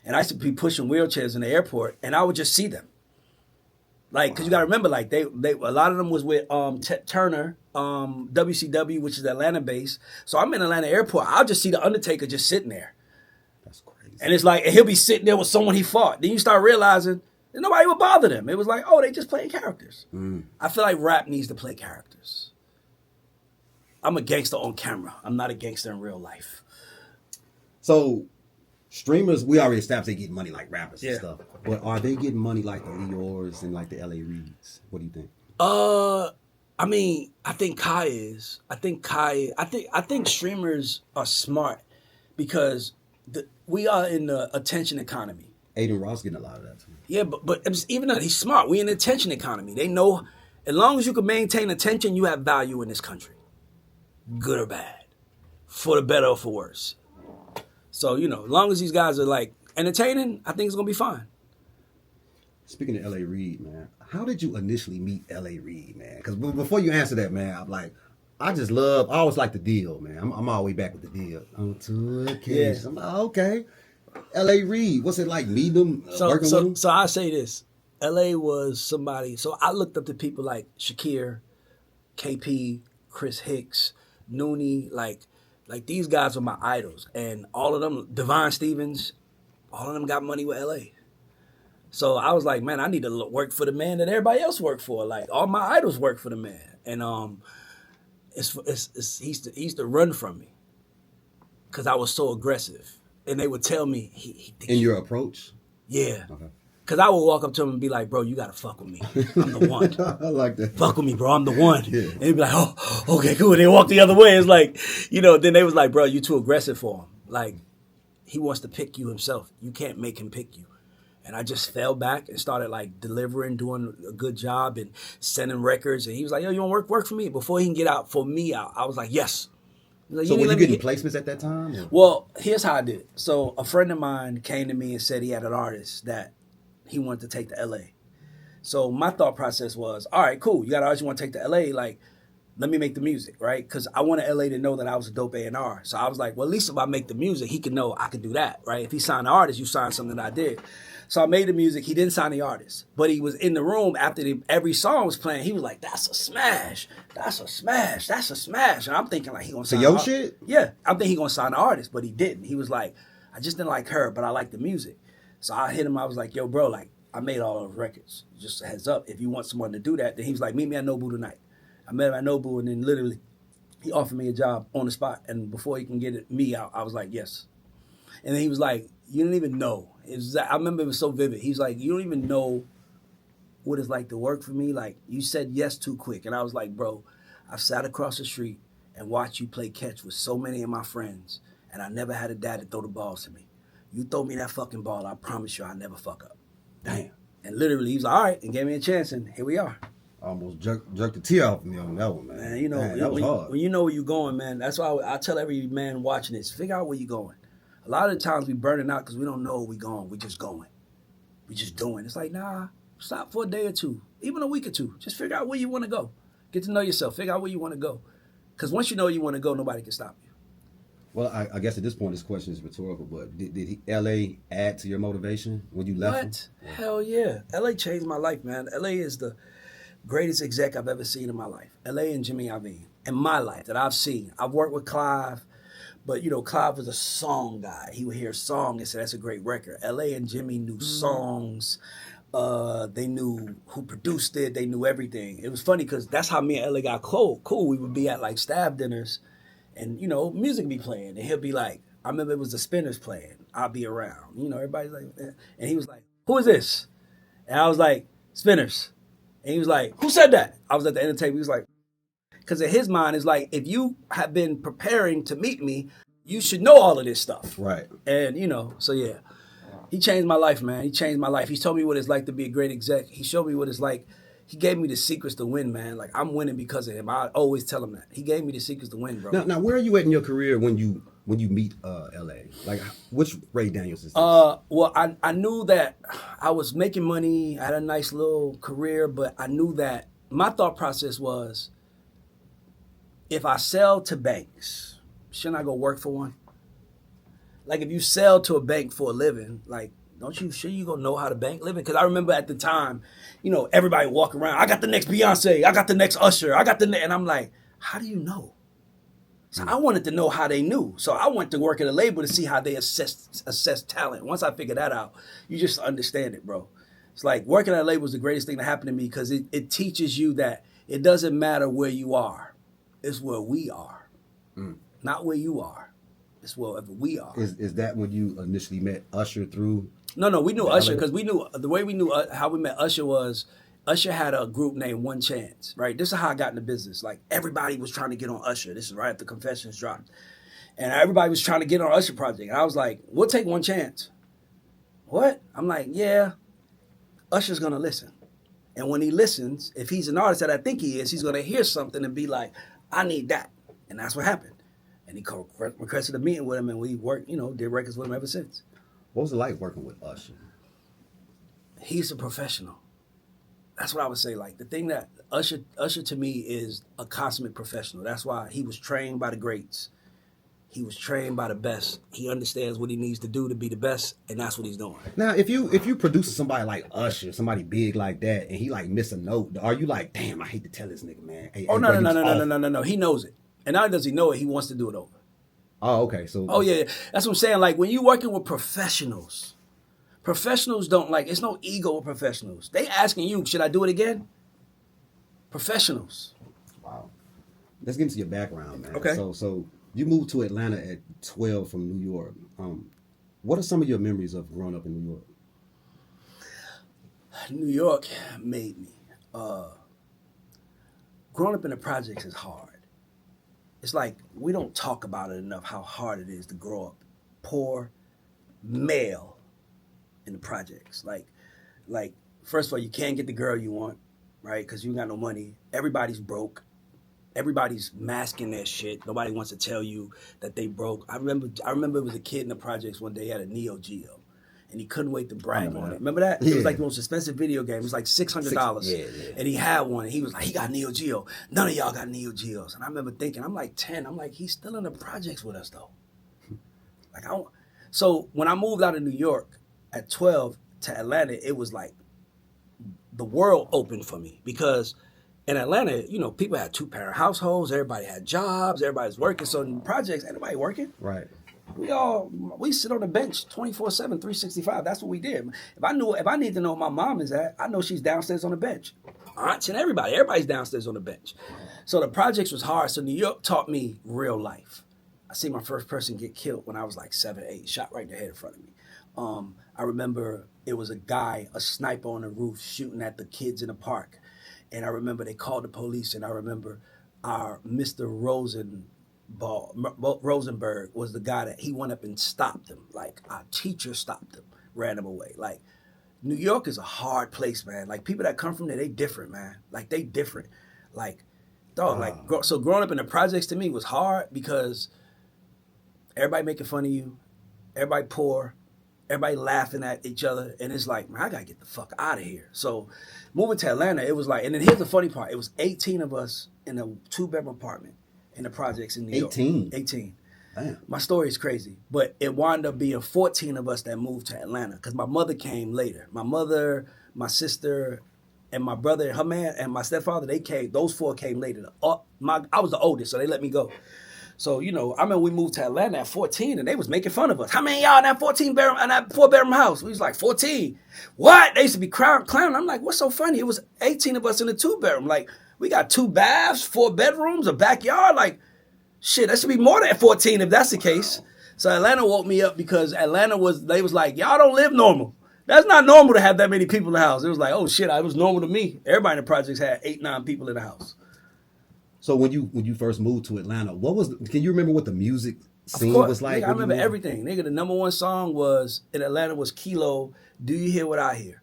And I used to be pushing wheelchairs in the airport, and I would just see them. Like, because you got to remember, like, they a lot of them was with Turner, WCW, which is Atlanta base. So I'm in Atlanta airport. I'll just see the Undertaker just sitting there. That's crazy. And it's like, and he'll be sitting there with someone he fought. Then you start realizing that nobody would bother them. It was like, oh, they just playing characters. I feel like rap needs to play characters. I'm a gangster on camera. I'm not a gangster in real life. So, streamers, we already established they get money like rappers and Yeah. stuff. But are they getting money like the Leors and like the LA Reids? What do you think? I mean, I think Kai is. I think streamers are smart because we are in the attention economy. Aiden Ross getting a lot of that too. Yeah, but even though he's smart, we in the attention economy. They know as long as you can maintain attention, you have value in this country. Good or bad. For the better or for worse. So, as long as these guys are like entertaining, I think it's gonna be fine. Speaking of LA Reid, man, how did you initially meet LA Reid, man? Because before you answer that, man, I'm like, I always like the deal, man. I'm all the way back with the deal. On to a case. Yeah. I'm like, okay. LA Reid, what's it like meeting them, working with them? So I say this. LA was somebody, so I looked up to people like Shakir, KP, Chris Hicks, Noonie, like these guys were my idols. And all of them, Devon Stevens, all of them got money with LA. So I was like, man, I need to work for the man that everybody else worked for. Like, all my idols work for the man. And he used to run from me because I was so aggressive. And they would tell me, In your approach? yeah. Okay. Because I would walk up to him and be like, bro, you got to fuck with me. I'm the one. I like that. Fuck with me, bro. I'm the one. Yeah. And he'd be like, oh, okay, cool. And they walk the other way. It's like, then they was like, bro, you too aggressive for him. Like, he wants to pick you himself. You can't make him pick you. And I just fell back and started like delivering, doing a good job and sending records. And he was like, yo, you want to work for me? Before he can get out for me out, I was like, yes. Like, So were you let me getting placements at that time? Or? Well, here's how I did it. So a friend of mine came to me and said he had an artist that he wanted to take to LA. So my thought process was, all right, cool. You got an artist you want to take to LA? Like, let me make the music, right? Because I wanted LA to know that I was a dope A&R. So I was like, well, at least if I make the music, he can know I can do that, right? If he signed the artist, you signed something that I did. So I made the music. He didn't sign the artist, but he was in the room after every song was playing. He was like, "That's a smash! That's a smash! That's a smash!" And I'm thinking like he gonna sign your the shit? Yeah, I'm thinking he gonna sign the artist, but he didn't. He was like, "I just didn't like her, but I like the music." So I hit him. I was like, "Yo, bro, like I made all those records. Just a heads up. If you want someone to do that, then he was like, meet me at Nobu tonight." I met him at Nobu, and then literally he offered me a job on the spot. And before he can get me out, I was like, yes. And then he was like, you don't even know. I remember it was so vivid. He's like, you don't even know what it's like to work for me. Like, you said yes too quick. And I was like, bro, I've sat across the street and watched you play catch with so many of my friends, and I never had a dad to throw the balls to me. You throw me that fucking ball, I promise you I'll never fuck up. Damn. And literally, he was like, all right, and gave me a chance, and here we are. Almost jerked the tear off me on that one, man. Man, That was hard. when you know where you're going, man, that's why I tell every man watching this, figure out where you're going. A lot of the times we burning out because we don't know where we're going. We just going. We just doing. It's like, nah, stop for a day or two, even a week or two. Just figure out where you want to go. Get to know yourself. Figure out where you want to go. Because once you know you want to go, nobody can stop you. Well, I guess at this point this question is rhetorical, but did LA add to your motivation when you left? What? Hell yeah. LA changed my life, man. LA is Greatest exec I've ever seen in my life. LA and Jimmy Iovine. In my life that I've seen. I've worked with Clive, but you know, Clive was a song guy. He would hear a song and say, that's a great record. LA and Jimmy knew songs. They knew who produced it. They knew everything. It was funny because that's how me and LA got cool. We would be at like staff dinners and, you know, music would be playing. And he'll be like, I remember it was the Spinners playing. I'll be around. You know, everybody's like, eh. And he was like, who is this? And I was like, Spinners. And he was like, who said that? I was at the end of the table. He was like, because in his mind, it's like, if you have been preparing to meet me, you should know all of this stuff. Right. And, you know, so yeah. He changed my life, man. He changed my life. He told me what it's like to be a great exec. He showed me what it's like. He gave me the secrets to win, man. Like, I'm winning because of him. I always tell him that. He gave me the secrets to win, bro. Now, where are you at in your career when you meet LA? Like, which Ray Daniels is this? Well, I knew that I was making money. I had a nice little career, but I knew that my thought process was, if I sell to banks, shouldn't I go work for one? Like, if you sell to a bank for a living, like, don't you sure you gonna know how the bank living? Because I remember at the time, you know, everybody walking around, I got the next Beyonce, I got the next Usher, and I'm like, how do you know? So I wanted to know how they knew. So I went to work at a label to see how they assess talent. Once I figured that out, you just understand it, bro. It's like working at a label is the greatest thing that happened to me because it teaches you that it doesn't matter where you are. It's where we are, not where you are. It's wherever we are. Is that when you initially met Usher through? No, we knew Usher because we knew the way we knew how we met Usher was Usher had a group named One Chance, right? This is how I got into business. Like, everybody was trying to get on Usher. This is right after Confessions dropped. And everybody was trying to get on Usher project. And I was like, we'll take one chance. What? I'm like, yeah, Usher's going to listen. And when he listens, if he's an artist that I think he is, he's going to hear something and be like, I need that. And that's what happened. And he requested a meeting with him, and we worked, you know, did records with him ever since. What was it like working with Usher? He's a professional. That's what I would say. Like, the thing that Usher to me is a consummate professional. That's why he was trained by the greats. He was trained by the best. He understands what he needs to do to be the best, and that's what he's doing. Now, if you produce somebody like Usher, somebody big like that, and he like miss a note, are you like, damn, I hate to tell this nigga, man. Hey, No. He knows it. And not only does he know it, he wants to do it over. Oh, okay. So. Oh, yeah. That's what I'm saying. Like, when you're working with professionals don't like, it's no ego with professionals. They asking you, should I do it again? Professionals. Wow. Let's get into your background, man. Okay. So you moved to Atlanta at 12 from New York. What are some of your memories of growing up in New York? New York made me. Growing up in the projects is hard. It's like, we don't talk about it enough, how hard it is to grow up poor, male in the projects. Like, first of all, you can't get the girl you want, right? Because you got no money. Everybody's broke. Everybody's masking their shit. Nobody wants to tell you that they broke. I remember it was a kid in the projects one day, he had a Neo Geo. And he couldn't wait to brag on it. Remember that? Yeah. It was like the most expensive video game. It was like $600. Yeah. And he had one. And he was like, he got Neo Geo. None of y'all got Neo Geos. And I remember thinking, I'm like 10. I'm like, he's still in the projects with us, though. Like, So when I moved out of New York at 12 to Atlanta, it was like the world opened for me. Because in Atlanta, you know, people had 2-parent households. Everybody had jobs. Everybody's working. So in the projects, ain't nobody working. Right. We sit on the bench 24/7, 365. That's what we did. If I need to know where my mom is at, I know she's downstairs on the bench. Aunts and everybody's downstairs on the bench. So the projects was hard. So New York taught me real life. I see my first person get killed when I was like 7, 8, shot right in the head in front of me. I remember it was a sniper on the roof shooting at the kids in the park. And I remember they called the police, and I remember our Mr. Rosenberg was the guy that he went up and stopped him. Like, our teacher stopped him, ran him away. Like, New York is a hard place, man. Like, people that come from there, they different, man. Like, they different. Like, dog, so growing up in the projects to me was hard because everybody making fun of you, everybody poor, everybody laughing at each other, and it's like, man, I gotta get the fuck out of here. So moving to Atlanta, it was like, and then here's the funny part. It was 18 of us in a 2-bedroom apartment in the projects in New York. 18. Damn. My story is crazy, but it wound up being 14 of us that moved to Atlanta because my mother came later. My mother, my sister, and my brother and her man and my stepfather, they came. Those 4 came later. I was the oldest, so they let me go. So, you know, I remember we moved to Atlanta at 14 and they was making fun of us. How many of y'all in that 14-bedroom and that 4-bedroom house? We was like 14. What? They used to be clowning. I'm like, what's so funny? It was 18 of us in a 2-bedroom. Like, we got 2 baths, 4 bedrooms, a backyard. Like, shit, that should be more than 14 if that's the case. So Atlanta woke me up because they was like, y'all don't live normal. That's not normal to have that many people in the house. It was like, oh shit, it was normal to me. Everybody in the projects had 8, 9 people in the house. So when you first moved to Atlanta, can you remember what the music scene was like? Nigga, I remember everything. Nigga, the number 1 song was in Atlanta was Kilo, Do You Hear What I Hear?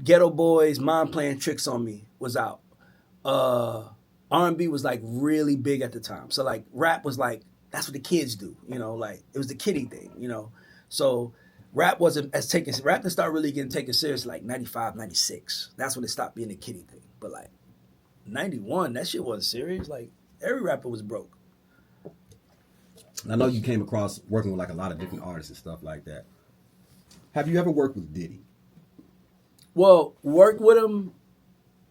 Ghetto Boys, Mind Playing Tricks on Me was out. R&B was like really big at the time. So like rap was like, that's what the kids do, you know, like it was the kiddie thing, you know. So rap wasn't rap didn't start really getting taken serious like 95, 96. That's when it stopped being a kiddie thing. But like 91, that shit wasn't serious. Like every rapper was broke. I know you came across working with like a lot of different artists and stuff like that. Have you ever worked with Diddy? Well, worked with him,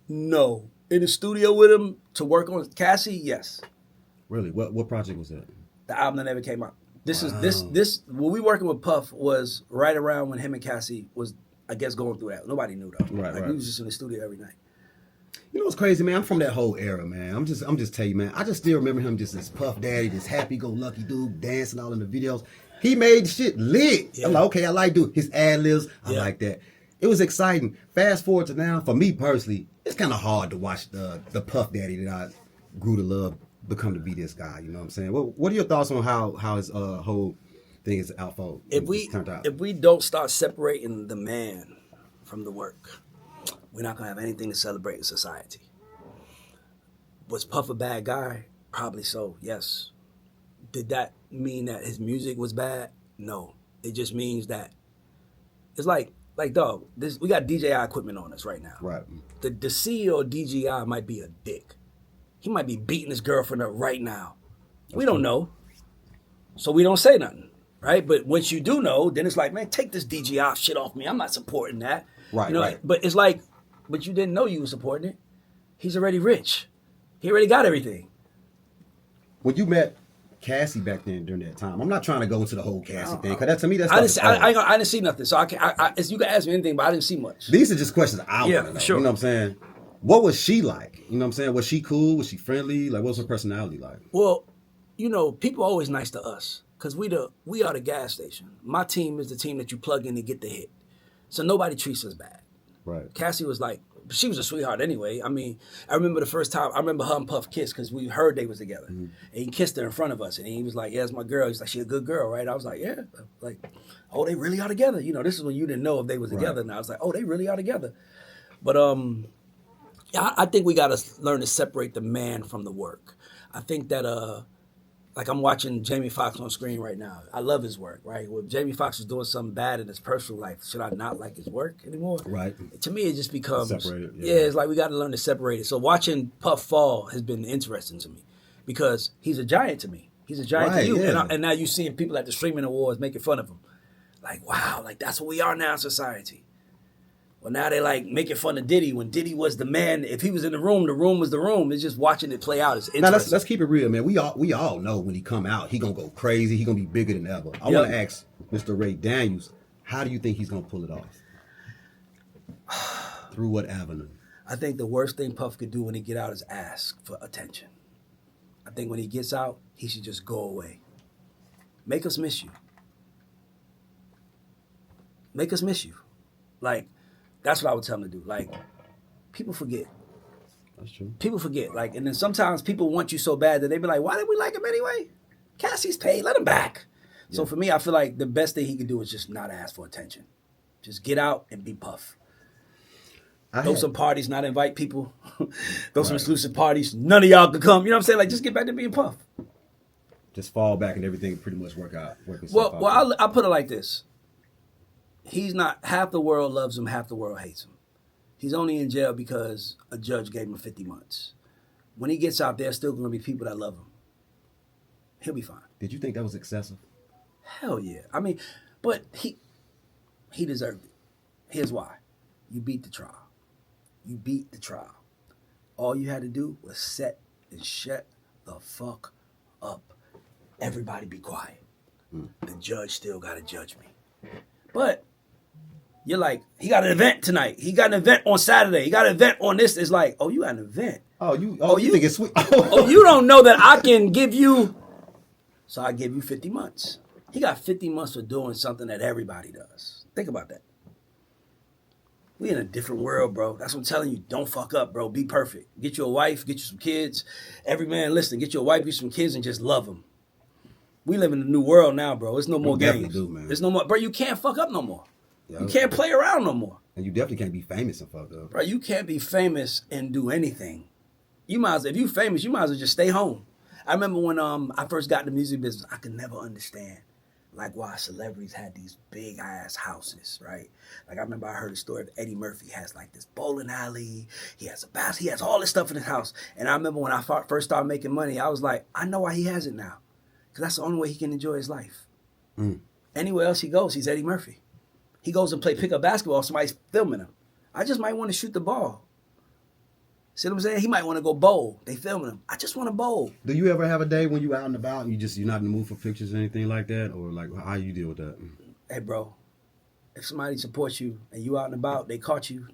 no. In the studio with him to work on Cassie, yes. Really? What project was that? The album that never came out. This when we working with Puff was right around when him and Cassie was, I guess, going through that. Nobody knew though. Right. We was just in the studio every night. You know what's crazy, man? I'm from that whole era, man. I'm just telling you, man. I just still remember him just as Puff Daddy, this happy-go-lucky dude, dancing all in the videos. He made shit lit. Yeah. I'm like, okay, I like dude. His ad-libs, I like that. It was exciting. Fast forward to now, for me personally, it's kind of hard to watch the Puff Daddy that I grew to love become to be this guy. You know what I'm saying? What are your thoughts on how his whole thing is outflowed? If we don't start separating the man from the work, we're not gonna have anything to celebrate in society. Was Puff a bad guy? Probably so. Yes. Did that mean that his music was bad? No. It just means that it's like dog. We got DJI equipment on us right now. Right. The CEO of DJI might be a dick. He might be beating his girlfriend up right now. We don't know. So we don't say nothing, right? But once you do know, then it's like, man, take this DJI shit off me. I'm not supporting that. Right, you know, right. But it's like, but you didn't know you were supporting it. He's already rich. He already got everything. When you met Cassie back then during that time, I'm not trying to go into the whole Cassie thing, because to me, that's I didn't see nothing. So you can ask me anything, but I didn't see much. These are just questions I want to know. Sure. You know what I'm saying? What was she like? You know what I'm saying? Was she cool? Was she friendly? Like, what was her personality like? Well, you know, people are always nice to us because we are the gas station. My team is the team that you plug in to get the hit. So nobody treats us bad. Right. Cassie was like, she was a sweetheart anyway. I mean, I remember the first time, I remember her and Puff kissed because we heard they was together. Mm-hmm. And he kissed her in front of us. And he was like, yeah, that's my girl. He's like, she a good girl, right? I was like, yeah. Like, oh, they really are together. You know, this is when you didn't know if they was together. Right. And I was like, oh, they really are together. But I think we got to learn to separate the man from the work. I think that, like I'm watching Jamie Foxx on screen right now. I love his work, right? Well, Jamie Foxx is doing something bad in his personal life. Should I not like his work anymore? Right. To me, it just becomes separated. Yeah, it's like we got to learn to separate it. So watching Puff fall has been interesting to me because he's a giant to me. He's a giant to you, yeah. And now you're seeing people at the streaming awards making fun of him. Like, wow, like that's what we are now in society. Well, now they like making fun of Diddy when Diddy was the man. If he was in the room was the room. It's just watching it play out. It's interesting. Now let's keep it real, man. We all know when he come out, he gonna go crazy. He gonna be bigger than ever. I want to ask Mr. Reid Daniels, how do you think he's gonna pull it off? Through what avenue? I think the worst thing Puff could do when he get out is ask for attention. I think when he gets out, he should just go away. Make us miss you. Make us miss you. Like, that's what I would tell him to do. Like, people forget. That's true. People forget. Like, and then sometimes people want you so bad that they be like, why did we like him anyway? Cassie's paid. Let him back. Yeah. So for me, I feel like the best thing he could do is just not ask for attention. Just get out and be Puff. Throw some parties, not invite people. Throw some exclusive parties. None of y'all could come. You know what I'm saying? Like, just get back to being Puff. Just fall back and everything pretty much work out. Well, I'll put it like this. He's not, half the world loves him, half the world hates him. He's only in jail because a judge gave him 50 months. When he gets out, there's still going to be people that love him. He'll be fine. Did you think that was excessive? Hell yeah. I mean, but he deserved it. Here's why. You beat the trial. You beat the trial. All you had to do was set and shut the fuck up. Everybody be quiet. The judge still got to judge me. But you're like, he got an event tonight. He got an event on Saturday. He got an event on this. It's like, oh, you got an event. You think it's sweet. Oh, you don't know that I can give you. So I give you 50 months. He got 50 months for doing something that everybody does. Think about that. We in a different world, bro. That's what I'm telling you. Don't fuck up, bro. Be perfect. Get you a wife. Get you some kids. Every man, listen. Get you a wife. Get you some kids and just love them. We live in a new world now, bro. It's no more games. Do, man. There's no more, bro. You can't fuck up no more. Yeah. You can't play around no more. And you definitely can't be famous and fuck up. Bro, you can't be famous and do anything. You might as well, if you famous, you might as well just stay home. I remember when I first got in the music business, I could never understand like why celebrities had these big ass houses, right? Like I remember I heard a story of Eddie Murphy has like this bowling alley, he has a bath, he has all this stuff in his house. And I remember when I first started making money, I was like, I know why he has it now. Because that's the only way he can enjoy his life. Anywhere else he goes, he's Eddie Murphy. He goes and pick up basketball, somebody's filming him. I just might want to shoot the ball. See what I'm saying? He might want to go bowl. They filming him. I just want to bowl. Do you ever have a day when you out and about and you're not in the mood for pictures or anything like that? Or like how you deal with that? Hey, bro, if somebody supports you and you out and about, they caught you.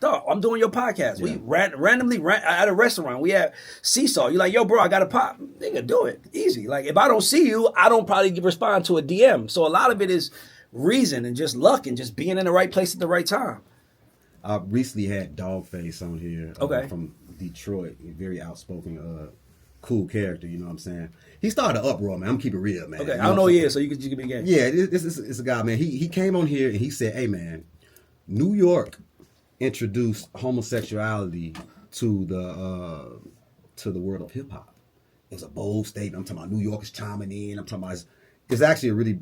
Dog, I'm doing your podcast. Yeah. We randomly at a restaurant. We had Seesaw. You're like, yo, bro, I got a pop. Nigga, do it. Easy. Like, if I don't see you, I don't probably respond to a DM. So a lot of it is reason and just luck and just being in the right place at the right time. I recently had Dogface on here from Detroit. A very outspoken, cool character, you know what I'm saying? He started an uproar, man. I'm keeping it real, man. Okay, You know I don't know what I'm he is, so you can give me a game. Yeah, this is a guy, man. He came on here and he said, hey, man, New York introduced homosexuality to the world of hip-hop. It was a bold statement. I'm talking about New York is chiming in. I'm talking about it's actually a really...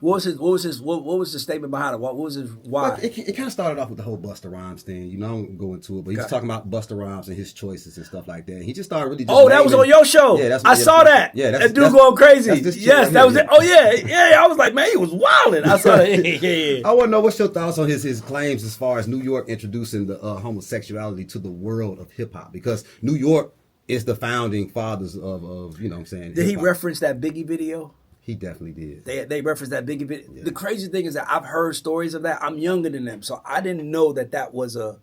What was the statement behind it? What was his why? Well, it kind of started off with the whole Busta Rhymes thing. You know, I don't go into it, but he was talking about Busta Rhymes and his choices and stuff like that. He just started really just that was on your show. Yeah, I saw that. Yeah, that dude going crazy. Yes, that was it. Oh yeah, yeah. I was like, man, he was wilding. I saw that. Yeah. I want to know what's your thoughts on his claims as far as New York introducing the homosexuality to the world of hip hop, because New York is the founding fathers of you know what I'm saying. Did hip-hop. he reference that Biggie video? He definitely did. They referenced that Biggie video. Yeah. The crazy thing is that I've heard stories of that. I'm younger than them, so I didn't know that was a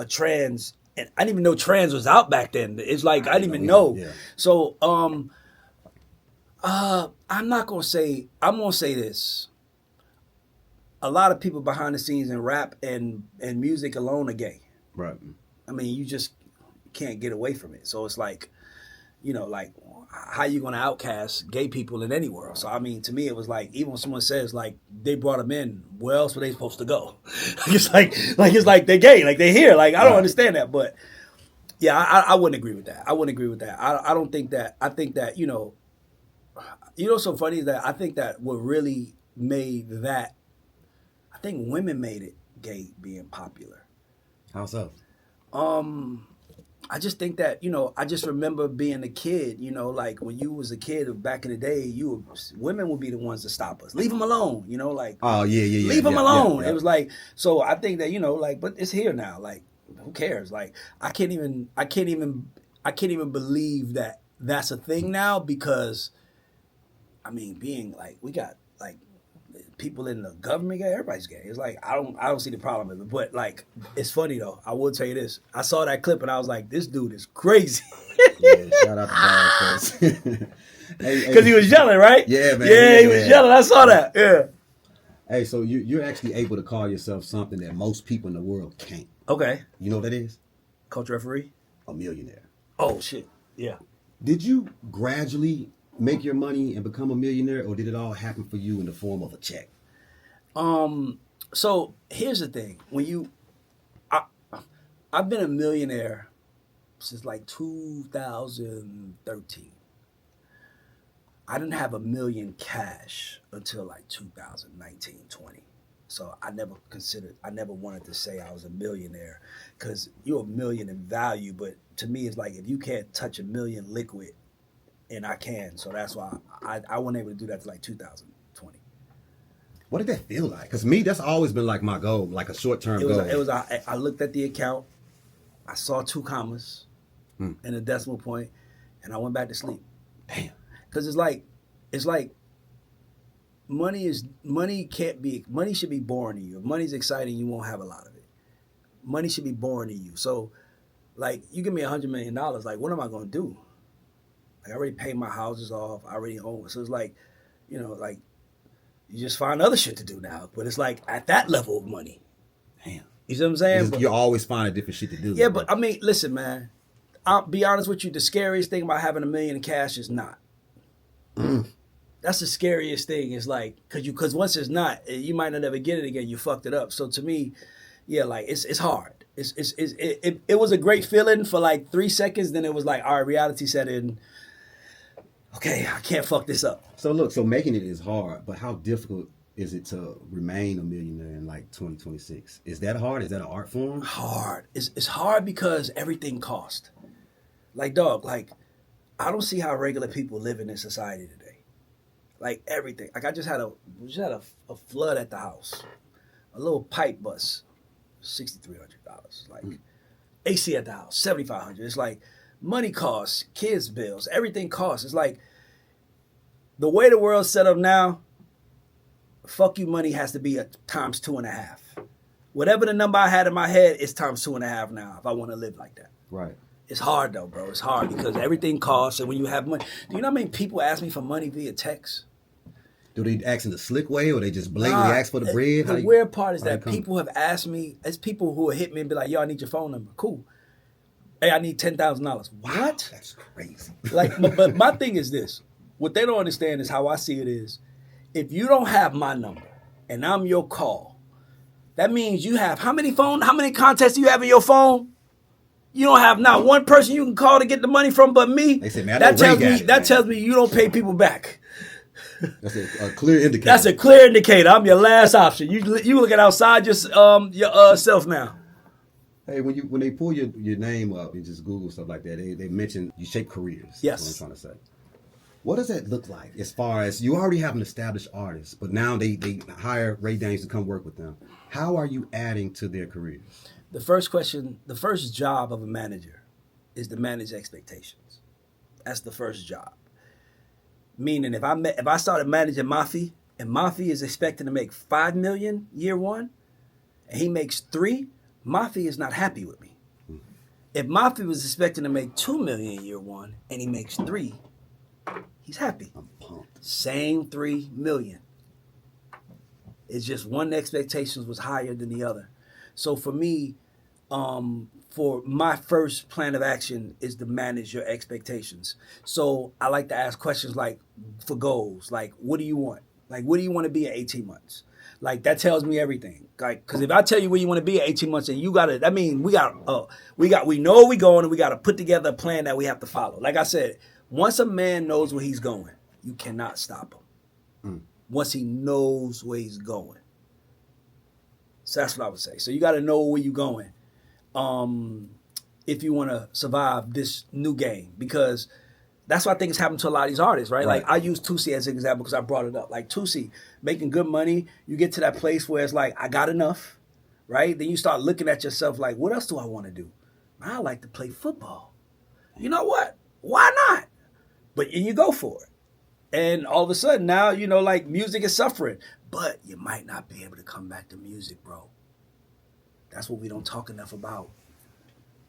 trans. And I didn't even know trans was out back then. It's like I didn't even know. Yeah. So I'm not gonna say. I'm gonna say this. A lot of people behind the scenes in rap and music alone are gay. Right. I mean, you just can't get away from it. So it's like, you know, like, how you gonna outcast gay people in any world? So I mean, to me, it was like, even when someone says like they brought them in, where else were they supposed to go? it's like they're gay, like they're here. Like I don't understand that, but yeah, I wouldn't agree with that. I don't think that. I think that you know, what's so funny is that I think that what really made that, I think women made it gay being popular. How so? I just think that, you know, I just remember being a kid, you know, like when you was a kid back in the day, women would be the ones to stop us. Leave them alone, you know, like. Oh, yeah. Leave them alone. Yeah. It was like, so I think that, you know, like, but it's here now. Like, who cares? Like, I can't even believe that that's a thing now, because, I mean, being like, we got like people in the government gay, everybody's gay. It's like, I don't see the problem with it. But like, it's funny though. I will tell you this. I saw that clip and I was like, this dude is crazy. Yeah, shout out to Dogface. Because he was yelling, right? Yeah, man. Yeah, he was yelling. I saw that. Yeah. Hey, so you're actually able to call yourself something that most people in the world can't. Okay. You know what that is? Coach referee? A millionaire. Oh, shit. Yeah. Did you gradually make your money and become a millionaire, or did it all happen for you in the form of a check? So here's the thing. I've been a millionaire since like 2013. I didn't have $1 million cash until like 2019, 20. So I never wanted to say I was a millionaire, because you're $1 million in value, but to me it's like, if you can't touch $1 million liquid, and I can. So that's why I wasn't able to do that till like 2020. What did that feel like? Because me, that's always been like my goal, like a short-term goal. I looked at the account, I saw 2 commas and a decimal point, and I went back to sleep. Damn. Because it's like money should be boring to you. If money's exciting, you won't have a lot of it. Money should be boring to you. So, like, you give me $100 million, like, what am I gonna do? Like, I already paid my houses off. I already own. So it's like, like, you just find other shit to do now. But it's like at that level of money. Damn. You see what I'm saying? You always find a different shit to do. Yeah, but I mean, listen, man. I'll be honest with you. The scariest thing about having $1 million in cash is not. That's the scariest thing. Is like because once it's not, you might not ever get it again. You fucked it up. So to me, yeah, like it's hard. It was a great feeling for like 3 seconds. Then it was like, all right, reality set in. Okay, I can't fuck this up. So look, making it is hard, but how difficult is it to remain a millionaire in like 2026? Is that hard? Is that an art form? Hard. It's hard because everything costs. Like, dog, like, I don't see how regular people live in this society today. Like, everything. Like, I just had a flood at the house. A little pipe bust, $6,300. Like, AC at the house, $7,500. It's like, money costs, kids' bills, everything costs. It's like, the way the world's set up now, fuck you money has to be times 2.5. Whatever the number I had in my head is times 2.5 now if I want to live like that. Right. It's hard though, bro. It's hard because everything costs, and when you have money, do you know how many people ask me for money via text? Do they ask in the slick way, or they just blatantly ask for the bread? The weird part is that people have asked me. It's people who have hit me and be like, "Yo, I need your phone number." Cool. Hey, I need $10,000. What? That's crazy. Like, but my thing is this: what they don't understand is how I see it is, if you don't have my number and I'm your call, that means you have how many contacts do you have in your phone? You don't have not one person you can call to get the money from but me. They say, man, that tells me you don't pay people back. That's a clear indicator. That's a clear indicator. I'm your last option. You looking outside yourself now. Hey, when they pull your name up and just Google stuff like that, they mention you shape careers. Yes. That's what I'm trying to say. What does that look like as far as you already have an established artist, but now they hire Ray Daniels to come work with them? How are you adding to their careers? The first job of a manager is to manage expectations. That's the first job. Meaning, if I started managing Mafi, and Mafi is expecting to make $5 million year one, and he makes $3 million, Mafi is not happy with me. If Mafi was expecting to make $2 million year one, and he makes $3 million, he's happy. I'm pumped. Same $3 million. It's just one expectations was higher than the other. So for me, for my first plan of action is to manage your expectations. So I like to ask questions like for goals, like what do you want? Like what do you want to be in 18 months? Like that tells me everything. Like because if I tell you where you want to be in 18 months, and you gotta, that means we know where we going, and we gotta put together a plan that we have to follow. Like I said, once a man knows where he's going, you cannot stop him. Once he knows where he's going. So that's what I would say. So you got to know where you're going if you want to survive this new game. Because that's what I think is happening to a lot of these artists, right? Like I use Tusi as an example because I brought it up. Like Tusi, making good money, you get to that place where it's like, I got enough, right? Then you start looking at yourself like, what else do I want to do? I like to play football. You know what? Why not? But you go for it. And all of a sudden now, like music is suffering. But you might not be able to come back to music, bro. That's what we don't talk enough about.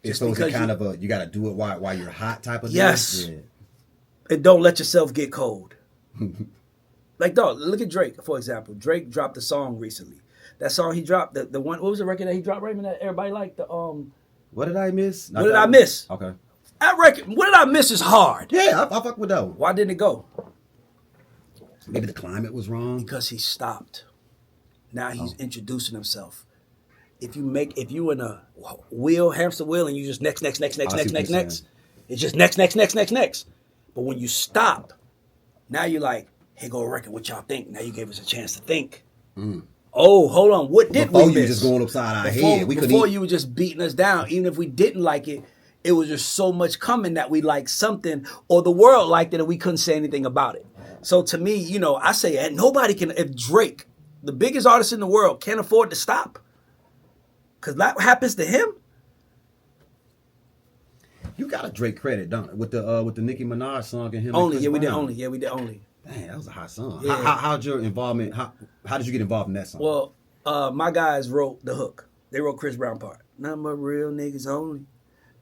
Just so it's a kind of you got to do it while you're hot type of yes. Deal? Yeah. And don't let yourself get cold. Like, dog, look at Drake, for example. Drake dropped a song recently. That song he dropped, the one, what was the record that he dropped, Raymond, that everybody liked? What Did I Miss? What Did I Miss? Okay. That record, What Did I Miss is hard. Yeah, I fuck with that one. Why didn't it go? Maybe the climate was wrong. Because he stopped. Now he's introducing himself. If you in a hamster wheel, and you just next, it's just next. But when you stop, now you're like, hey, go record, what y'all think? Now you gave us a chance to think. Oh, hold on, what did we miss? Before you were just going upside our head. Before you were just beating us down, even if we didn't like it, it was just so much coming that we liked something, or the world liked it and we couldn't say anything about it. So to me, I say, and nobody can, if Drake The biggest artist in the world can't afford to stop. Because that happens to him. You got a Drake credit, don't it? With the Nicki Minaj song and him. Only, and yeah, we did Brown. only. Yeah, we did only. Dang, that was a hot song. Yeah. How'd your involvement? How did you get involved in that song? Well, my guys wrote the hook. They wrote Chris Brown part. Not my real niggas only.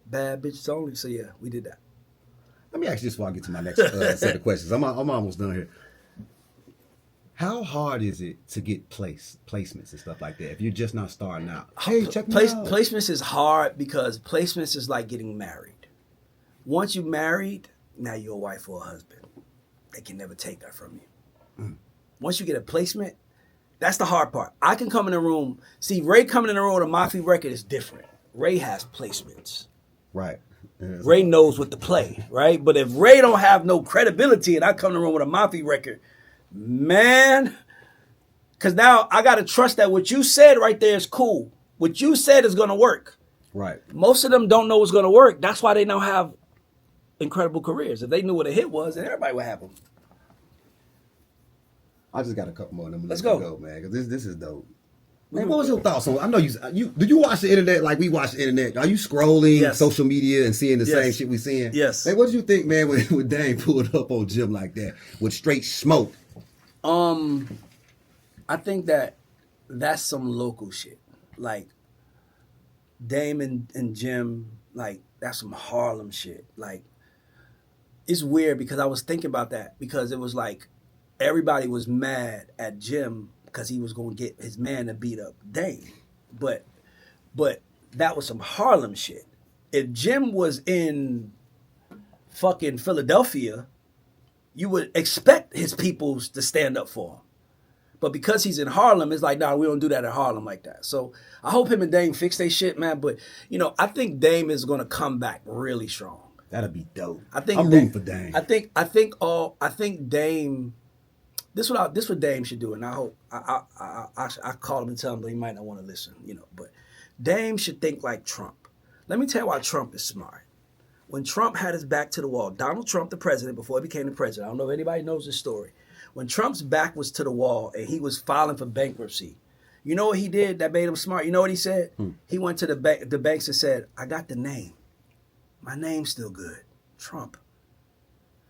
Bad bitches only. So yeah, we did that. Let me ask you this before I get to my next set of questions. I'm almost done here. How hard is it to get placements and stuff like that if you're just not starting out? Hey, check me out. Placements is hard because placements is like getting married. Once you're married, now you're a wife or a husband. They can never take that from you. Once you get a placement, that's the hard part. I can come in the room. See, Ray coming in the room with a Mafi record is different. Ray has placements. Right. Ray knows what to play, right? But if Ray don't have no credibility and I come in the room with a Mafi record, man, because now I got to trust that what you said right there is cool. What you said is going to work. Right. Most of them don't know what's going to work. That's why they don't have incredible careers. If they knew what a hit was, then everybody would have them. I just got a couple more of them. Let's go, man, because this is dope. Man, what was your thoughts on? I know you. Do you watch the internet like we watch the internet? Are you scrolling social media and seeing the same shit we seeing? Yes. Man, what did you think, man, when Dame pulled up on Jim like that with straight smoke? I think that's some local shit. Like Dame and Jim, like that's some Harlem shit. Like it's weird because I was thinking about that because it was like everybody was mad at Jim because he was going to get his man to beat up Dame. But that was some Harlem shit. If Jim was in fucking Philadelphia, you would expect his peoples to stand up for him. But because he's in Harlem, it's like, nah, we don't do that in Harlem like that. So I hope him and Dame fix their shit, man. But, I think Dame is going to come back really strong. That'll be dope. I'm rooting for Dame. I think Dame... This what Dame should do, and I hope I call him and tell him that he might not want to listen, But Dame should think like Trump. Let me tell you why Trump is smart. When Trump had his back to the wall, Donald Trump, the president, before he became the president, I don't know if anybody knows this story. When Trump's back was to the wall and he was filing for bankruptcy, you know what he did that made him smart? You know what he said? He went to the banks and said, "I got the name. My name's still good. Trump.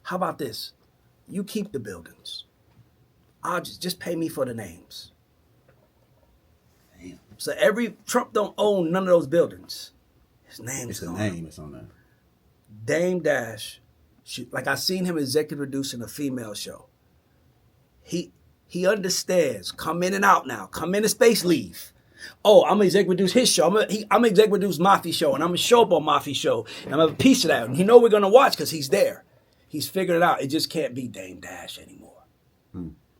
How about this? You keep the buildings. I'll just pay me for the names." Damn. So Trump don't own none of those buildings. His name's It's the gone. name that's on there. Dame Dash, like I seen him executive producing a female show. He understands. Come in and out now. Come into space, leave. Oh, I'm gonna executive produce his show. I'm gonna executive produce Mafi show, and I'm gonna show up on Mafi show, and I'm gonna have a piece of that. And you know we're gonna watch because he's there. He's figured it out. It just can't be Dame Dash anymore.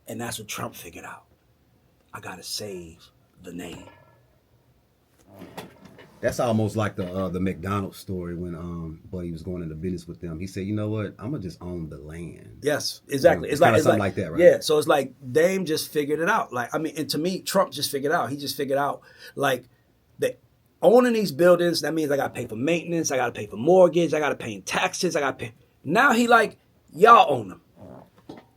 And that's what Trump figured out. I gotta save the name. That's almost like the McDonald's story when Buddy was going into business with them. He said, "You know what? I'm gonna just own the land." Yes, exactly. It's something like that, right? Yeah. So it's like Dame just figured it out. And to me, Trump just figured it out. He just figured out like that owning these buildings. That means I gotta pay for maintenance. I gotta pay for mortgage. I gotta pay in taxes. I gotta pay. Now he like y'all own them.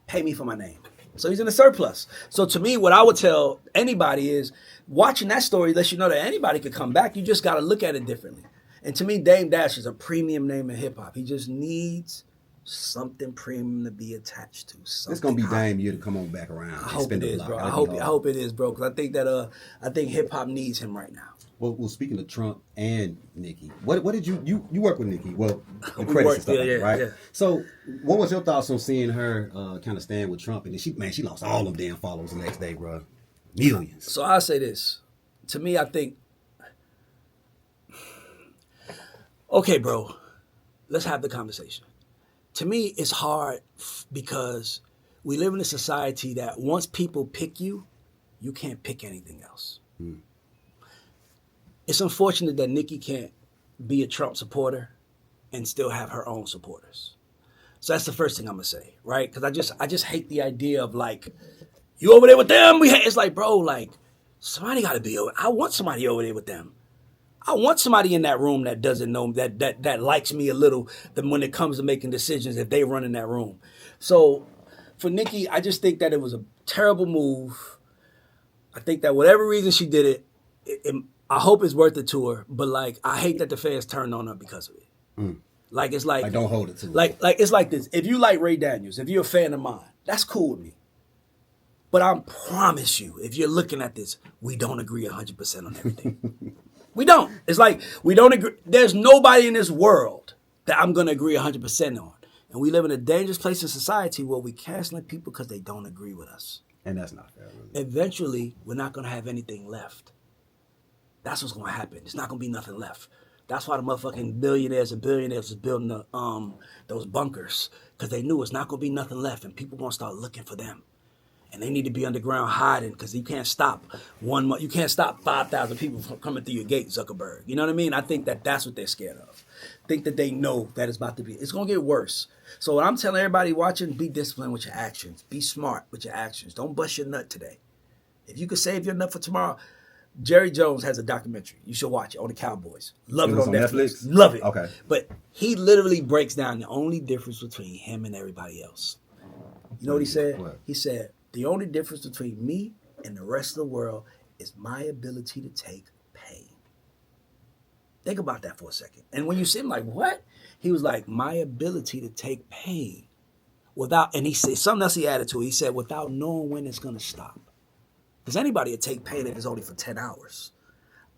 Pay me for my name. So he's in a surplus. So to me, what I would tell anybody is watching that story lets you know that anybody could come back. You just got to look at it differently. And to me, Dame Dash is a premium name in hip hop. He just needs something premium to be attached to. It's gonna be Dame year to come on back around. I hope it is, bro. I hope it is, bro. Because I think hip hop needs him right now. Well, speaking of Trump and Nicki, what did you work with Nicki? Well, the We credits worked, and stuff, yeah, right? yeah. So, what was your thoughts on seeing her kind of stand with Trump? And then she lost all them damn followers the next day, bro. Millions. So I'll say this. To me, I think, okay, bro, let's have the conversation. To me, it's hard because we live in a society that once people pick you, you can't pick anything else. It's unfortunate that Nicki can't be a Trump supporter and still have her own supporters. So that's the first thing I'm gonna say, right? Because I just hate the idea of like, you over there with them? It's like, bro, like somebody got to be over. I want somebody over there with them. I want somebody in that room that doesn't know that likes me a little. When it comes to making decisions, if they run in that room. So for Nicki, I just think that it was a terrible move. I think that whatever reason she did I hope it's worth it to her. But like, I hate that the fans turned on her because of it. Like it's like don't hold it to her. Like it's like this. If you like Ray Daniels, if you're a fan of mine, that's cool with me. But I promise you, if you're looking at this, we don't agree 100% on everything. We don't. It's like we don't agree. There's nobody in this world that I'm gonna agree 100% on. And we live in a dangerous place in society where we canceling people because they don't agree with us. And that's not fair, really. Eventually, we're not gonna have anything left. That's what's gonna happen. There's not gonna be nothing left. That's why the motherfucking billionaires and billionaires was building those bunkers, because they knew it's not gonna be nothing left, and people gonna start looking for them, and they need to be underground hiding because you can't stop you can't stop 5,000 people from coming through your gate, Zuckerberg. You know what I mean? I think that that's what they're scared of. Think that they know that it's about to be. It's gonna get worse. So what I'm telling everybody watching: be disciplined with your actions. Be smart with your actions. Don't bust your nut today. If you could save your nut for tomorrow. Jerry Jones has a documentary. You should watch it on the Cowboys. Love it on Netflix. Love it. Okay. But he literally breaks down the only difference between him and everybody else. You know what he said? What? He said, the only difference between me and the rest of the world is my ability to take pain. Think about that for a second. And when you see him like, what? He was like, my ability to take pain without, and he said, something else he added to it. He said, without knowing when it's going to stop. Because anybody would take pain if it's only for 10 hours.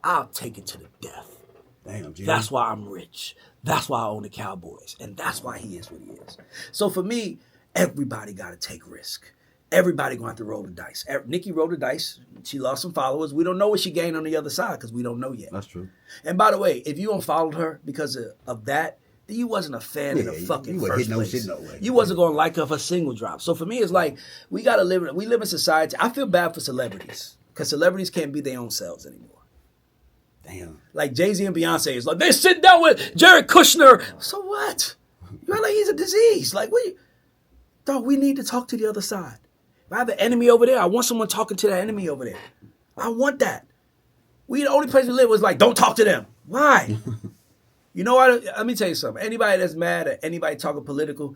I'll take it to the death. Damn, Jimmy. That's why I'm rich. That's why I own the Cowboys. And that's why he is what he is. So for me, everybody got to take risk. Everybody going to have to roll the dice. Nikki rolled the dice. She lost some followers. We don't know what she gained on the other side because we don't know yet. That's true. And by the way, if you unfollowed her because of that, then you wasn't a fan in the fucking first place. No way. You wasn't going to like her for single drop. So for me, it's like we live in society. I feel bad for celebrities because celebrities can't be their own selves anymore. Damn. Like Jay-Z and Beyonce is like, they sit down with Jared Kushner. So what? You're like, he's a disease. Like, dog, we need to talk to the other side. If I have an enemy over there, I want someone talking to that enemy over there. I want that. The only place we live was like, don't talk to them. Why? You know what? Let me tell you something. Anybody that's mad at anybody talking political,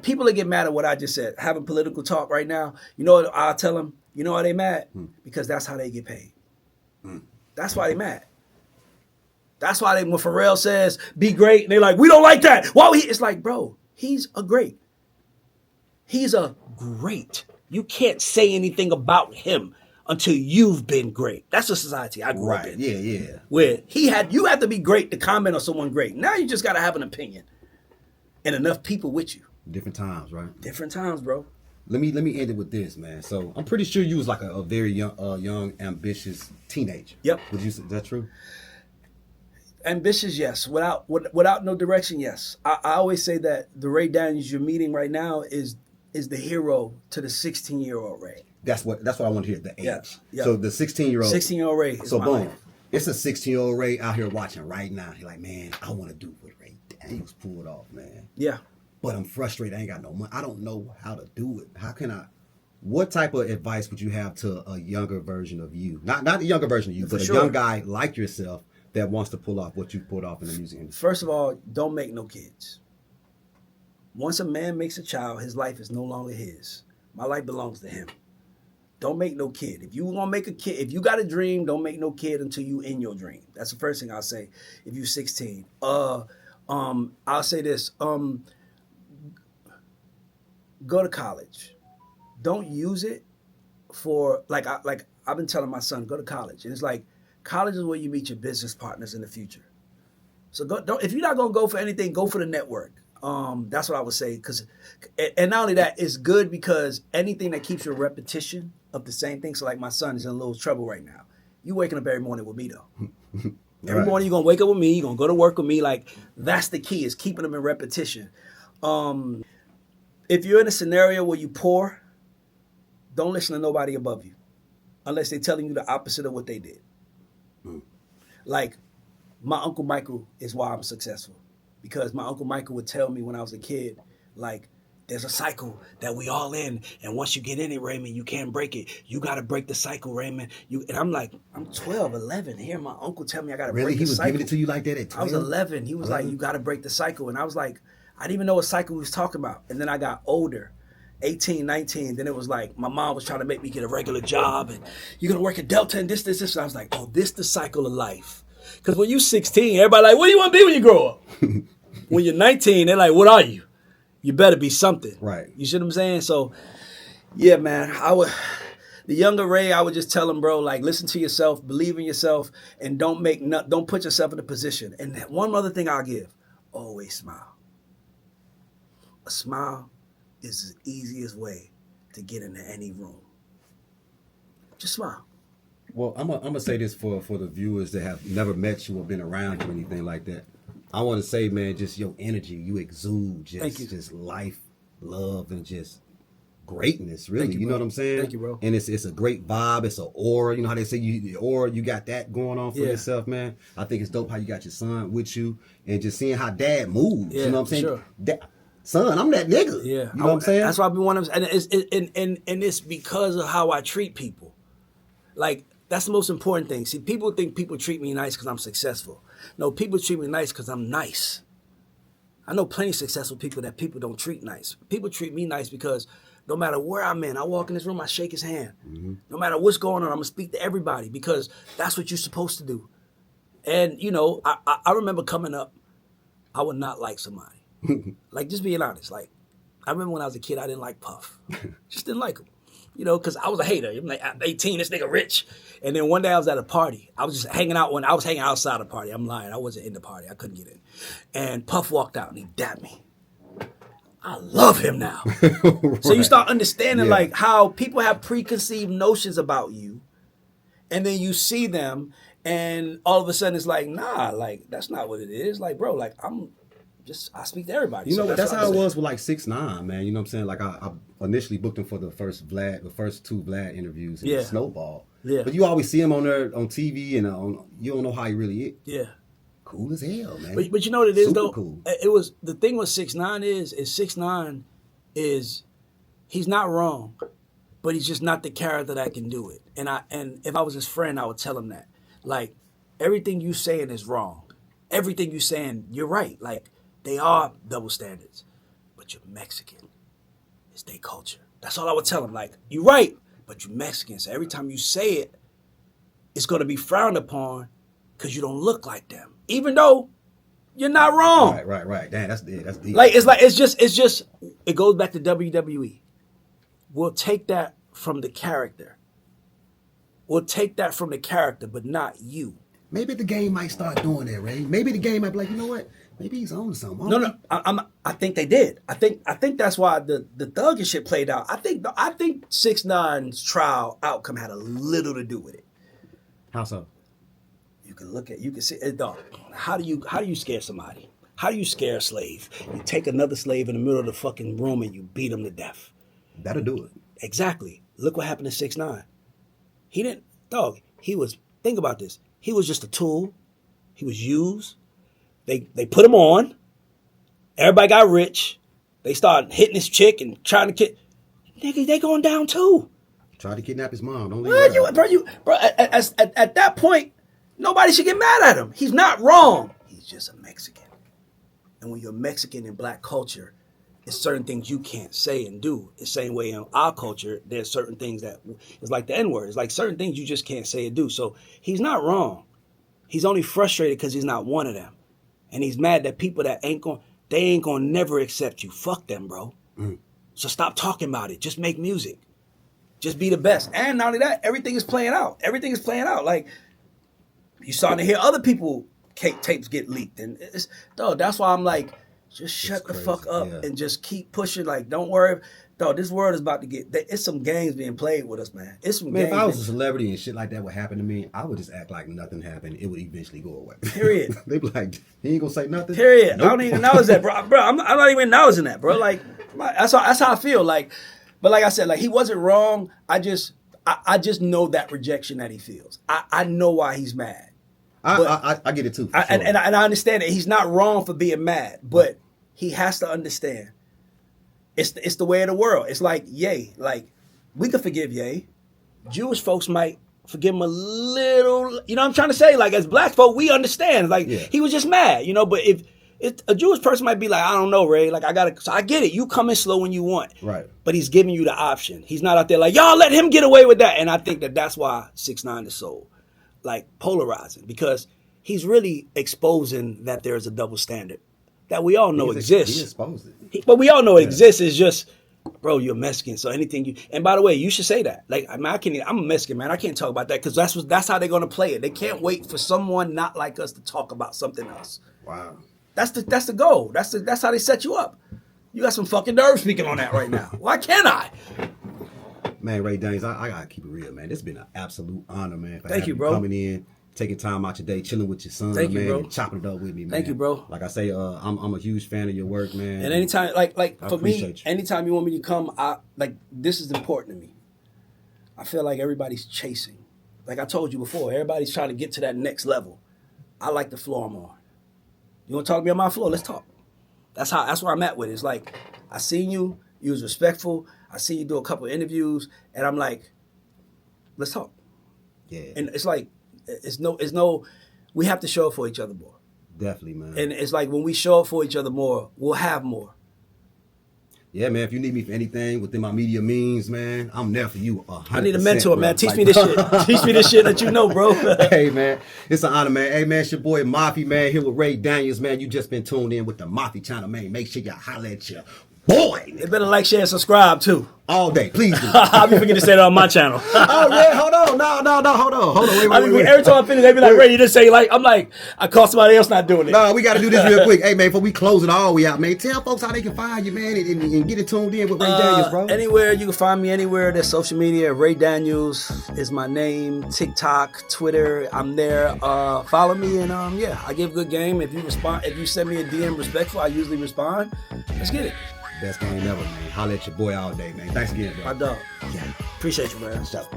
people that get mad at what I just said, having political talk right now, you know what I'll tell them? You know why they mad? Because that's how they get paid. That's why they mad. That's why when Pharrell says, be great, and they're like, we don't like that. Why? It's like, bro, he's a great. He's a great. You can't say anything about him until you've been great. That's the society I grew up in. Yeah. Where you have to be great to comment on someone great. Now you just got to have an opinion. And enough people with you. Different times, right? Different times, bro. Let me end it with this, man. So I'm pretty sure you was like a very young, ambitious teenager. Yep. Is that true? Ambitious, yes. Without no direction, yes. I always say that the Ray Daniels you're meeting right now is the hero to the 16-year-old Ray. That's what I want to hear, the age. Yeah. So the 16-year-old. 16-year-old Ray. So boom. It's a 16-year-old Ray out here watching right now. He's like, man, I want to do what Ray did. He was pulled off, man. Yeah. But I'm frustrated. I ain't got no money. I don't know how to do it. How can I? What type of advice would you have to a younger version of you? Not a younger version of you, but a young guy like yourself that wants to pull off what you pulled off in the music industry? First of all, don't make no kids. Once a man makes a child, his life is no longer his. My life belongs to him. Don't make no kid. If you gonna make a kid, if you got a dream, don't make no kid until you in your dream. That's the first thing I'll say. If you're 16, I'll say this. Go to college. Don't use it for like I've been telling my son, go to college, and it's like college is where you meet your business partners in the future. So if you're not gonna go for anything, go for the network. That's what I would say. And not only that, it's good because anything that keeps your repetition of the same thing. So like my son is in a little trouble right now. You waking up every morning with me though. Every morning you're gonna wake up with me. You're gonna go to work with me. Like that's the key, is keeping them in repetition. If you're in a scenario where you're poor, don't listen to nobody above you, unless they're telling you the opposite of what they did. Like my Uncle Michael is why I'm successful. Because my Uncle Michael would tell me when I was a kid, like, there's a cycle that we all in, and once you get in it, Raymond, you can't break it. You got to break the cycle, Raymond. And I'm like, I'm 12, 11. Here, my uncle tell me I got to break the cycle. Really? He was giving it to you like that at 12? I was 11. He was like, you got to break the cycle. And I was like, I didn't even know what cycle he was talking about. And then I got older, 18, 19. Then it was like my mom was trying to make me get a regular job, and you're gonna work at Delta and this. And I was like, oh, this the cycle of life. Because when you're 16, everybody like, what do you want to be when you grow up? When you're 19, they're like, what are you? You better be something. Right. You see what I'm saying? So, yeah, man, the younger Ray, I would just tell him, bro, like, listen to yourself, believe in yourself, and don't put yourself in a position. And one other thing I'll give, always smile. A smile is the easiest way to get into any room. Just smile. Well, I'm gonna say this for the viewers that have never met you or been around you or anything like that. I want to say, man, just your energy, you exude just life, love, and just greatness. Really, you know what I'm saying? Thank you, bro. And it's a great vibe. It's an aura. You know how they say you got that going on for yourself, man. I think it's dope how you got your son with you and just seeing how dad moves. Yeah, you know what I'm saying? sure. Son, I'm that nigga. Yeah, you know what I'm saying? That's why I be wanting, and it's because of how I treat people. Like, that's the most important thing. See, people think people treat me nice because I'm successful. No, people treat me nice because I'm nice. I know plenty of successful people that people don't treat nice. People treat me nice because no matter where I'm in, I walk in this room, I shake his hand. Mm-hmm. No matter what's going on, I'm going to speak to everybody because that's what you're supposed to do. And, you know, I remember coming up, I would not like somebody. Like, just being honest. Like, I remember when I was a kid, I didn't like Puff. Just didn't like him. You know, because I was a hater. I'm like, I'm 18, this nigga rich. And then one day I was at a party. I was just hanging out when I was hanging outside the party. I'm lying. I wasn't in the party. I couldn't get in. And Puff walked out and he dapped me. I love him now. Right. So you start understanding like how people have preconceived notions about you. And then you see them and all of a sudden it's like, nah, like that's not what it is. Like, bro, like I speak to everybody. You know, that's how it was with like 6ix9ine, man. You know what I'm saying? Like I initially booked him for the first two Vlad interviews and it snowballed. Yeah. But you always see him on there on TV and you don't know how he really is. Yeah. Cool as hell, man. But you know what it is Super though? Cool. It was the thing with 6ix9ine is 6ix9ine is he's not wrong, but he's just not the character that can do it. And if I was his friend, I would tell him that. Like, everything you saying is wrong. Everything you saying, you're right. Like, they are double standards, but you're Mexican. It's their culture. That's all I would tell him. Like, you're right, but you're Mexican. So every time you say it, it's going to be frowned upon because you don't look like them, even though you're not wrong. Right. Damn, that's deep. It's just. It goes back to WWE. We'll take that from the character. But not you. Maybe the game might start doing that, Ray. Maybe the game might be like, you know what? Maybe he's on to something. No. I think they did. I think that's why the thug and shit played out. I think 6ix9ine's trial outcome had a little to do with it. How so? You can see it, dog. How do you scare somebody? How do you scare a slave? You take another slave in the middle of the fucking room and you beat him to death. That'll do it. Exactly. Look what happened to 6ix9ine. He didn't, dog. Think about this. He was just a tool. He was used. They put him on. Everybody got rich. They started hitting this chick and trying to kid. Nigga, they going down too. Tried to kidnap his mom. Don't leave bro. At that point, nobody should get mad at him. He's not wrong. He's just a Mexican. And when you're Mexican in black culture, it's certain things you can't say and do. The same way in our culture, there's certain things that it's like the N-word. It's like certain things you just can't say and do. So he's not wrong. He's only frustrated because he's not one of them. And he's mad that people that ain't going to never accept you. Fuck them, bro. Mm. So stop talking about it. Just make music. Just be the best. And not only that, everything is playing out. Like, you starting to hear other people tapes get leaked. And that's why I'm like, just shut the fuck up and just keep pushing. Like, don't worry. Dog, this world is about to it's some games being played with us, man. It's some games. If I was a celebrity and shit like that would happen to me, I would just act like nothing happened. It would eventually go away. Period. They'd be like, he ain't gonna say nothing? Period. Nope. I don't even acknowledge that, bro. I'm not even acknowledging that, bro. Like, that's how I feel. Like, but like I said, like, he wasn't wrong. I just know that rejection that he feels. I know why he's mad. I get it too. Sure. And I understand that he's not wrong for being mad, but he has to understand. It's the way of the world. It's like Ye. Like, we could forgive Ye. Jewish folks might forgive him a little. You know what I'm trying to say? Like, as black folk, we understand. Like, he was just mad, you know. But if A Jewish person might be like, I don't know, Ray. Like, so I get it. You come in slow when you want. Right. But he's giving you the option. He's not out there like, y'all let him get away with that. And I think that's why 6ix9ine is so, like, polarizing. Because he's really exposing that there's a double standard that we all know exists. He exposed it. But we all know it exists. It's just, bro, you're Mexican. So anything you... And by the way, you should say that. Like, I'm a Mexican, man. I can't talk about that because that's how they're going to play it. They can't wait for someone not like us to talk about something else. Wow. That's the goal. That's how they set you up. You got some fucking nerve speaking on that right now. Why can't I? Man, Ray Daniels, I gotta keep it real, man. This has been an absolute honor, man. Thank you, bro. Coming in, taking time out your day, chilling with your son, Thank you, man, bro. and chopping it up with me, man. Thank you, bro. Like I say, I'm a huge fan of your work, man. And anytime, like for me, you. anytime you want me to come, this is important to me. I feel like everybody's chasing. Like I told you before, everybody's trying to get to that next level. I like the floor I'm on. You want to talk to me on my floor? Let's talk. That's where I'm at with it. It's like, I seen you was respectful. I see you do a couple of interviews, and I'm like, let's talk. Yeah. And it's like, it's no, we have to show up for each other more. Definitely, man. And it's like, when we show up for each other more, we'll have more. Yeah, man, if you need me for anything within my media means, man, I'm there for you 100%. I need a mentor, bro. man. Teach me this shit. Teach me this shit that you know, bro. Hey, man, it's an honor, man. Hey, man, it's your boy Mafi, man, here with Reid Daniels, man. You just been tuned in with the Mafi channel, man. Make sure you holler at your boy. You better like, share, and subscribe, too. All day, please do. I'll be forgetting to say that on my channel. Oh, yeah, hold on. No, hold on. Wait. Every time I finish, they be like, Ray, you just say like, I'm like, I caught somebody else not doing it. No, we got to do this real quick. Hey, man, before we close it all the way out, man, tell folks how they can find you, man, and get it tuned in with Ray Daniels, bro. Anywhere, you can find me anywhere. There's social media. Ray Daniels is my name. TikTok, Twitter, I'm there. Follow me, and yeah, I give good game. If you send me a DM respectful, I usually respond. Let's get it. Best game ever, man. Holler at your boy all day, man. Thanks again, bro. My dog. Yeah. Appreciate you, man. Ciao.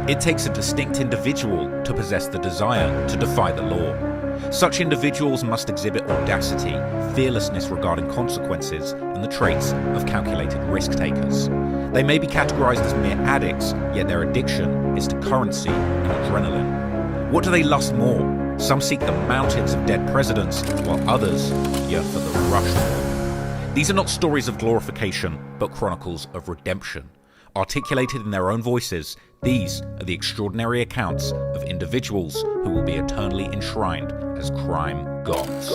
It takes a distinct individual to possess the desire to defy the law. Such individuals must exhibit audacity, fearlessness regarding consequences, and the traits of calculated risk takers. They may be categorized as mere addicts, yet their addiction is to currency and adrenaline. What do they lust more? Some seek the mountains of dead presidents, while others yearn for the Rushmore. These are not stories of glorification, but chronicles of redemption. Articulated in their own voices, these are the extraordinary accounts of individuals who will be eternally enshrined as crime gods.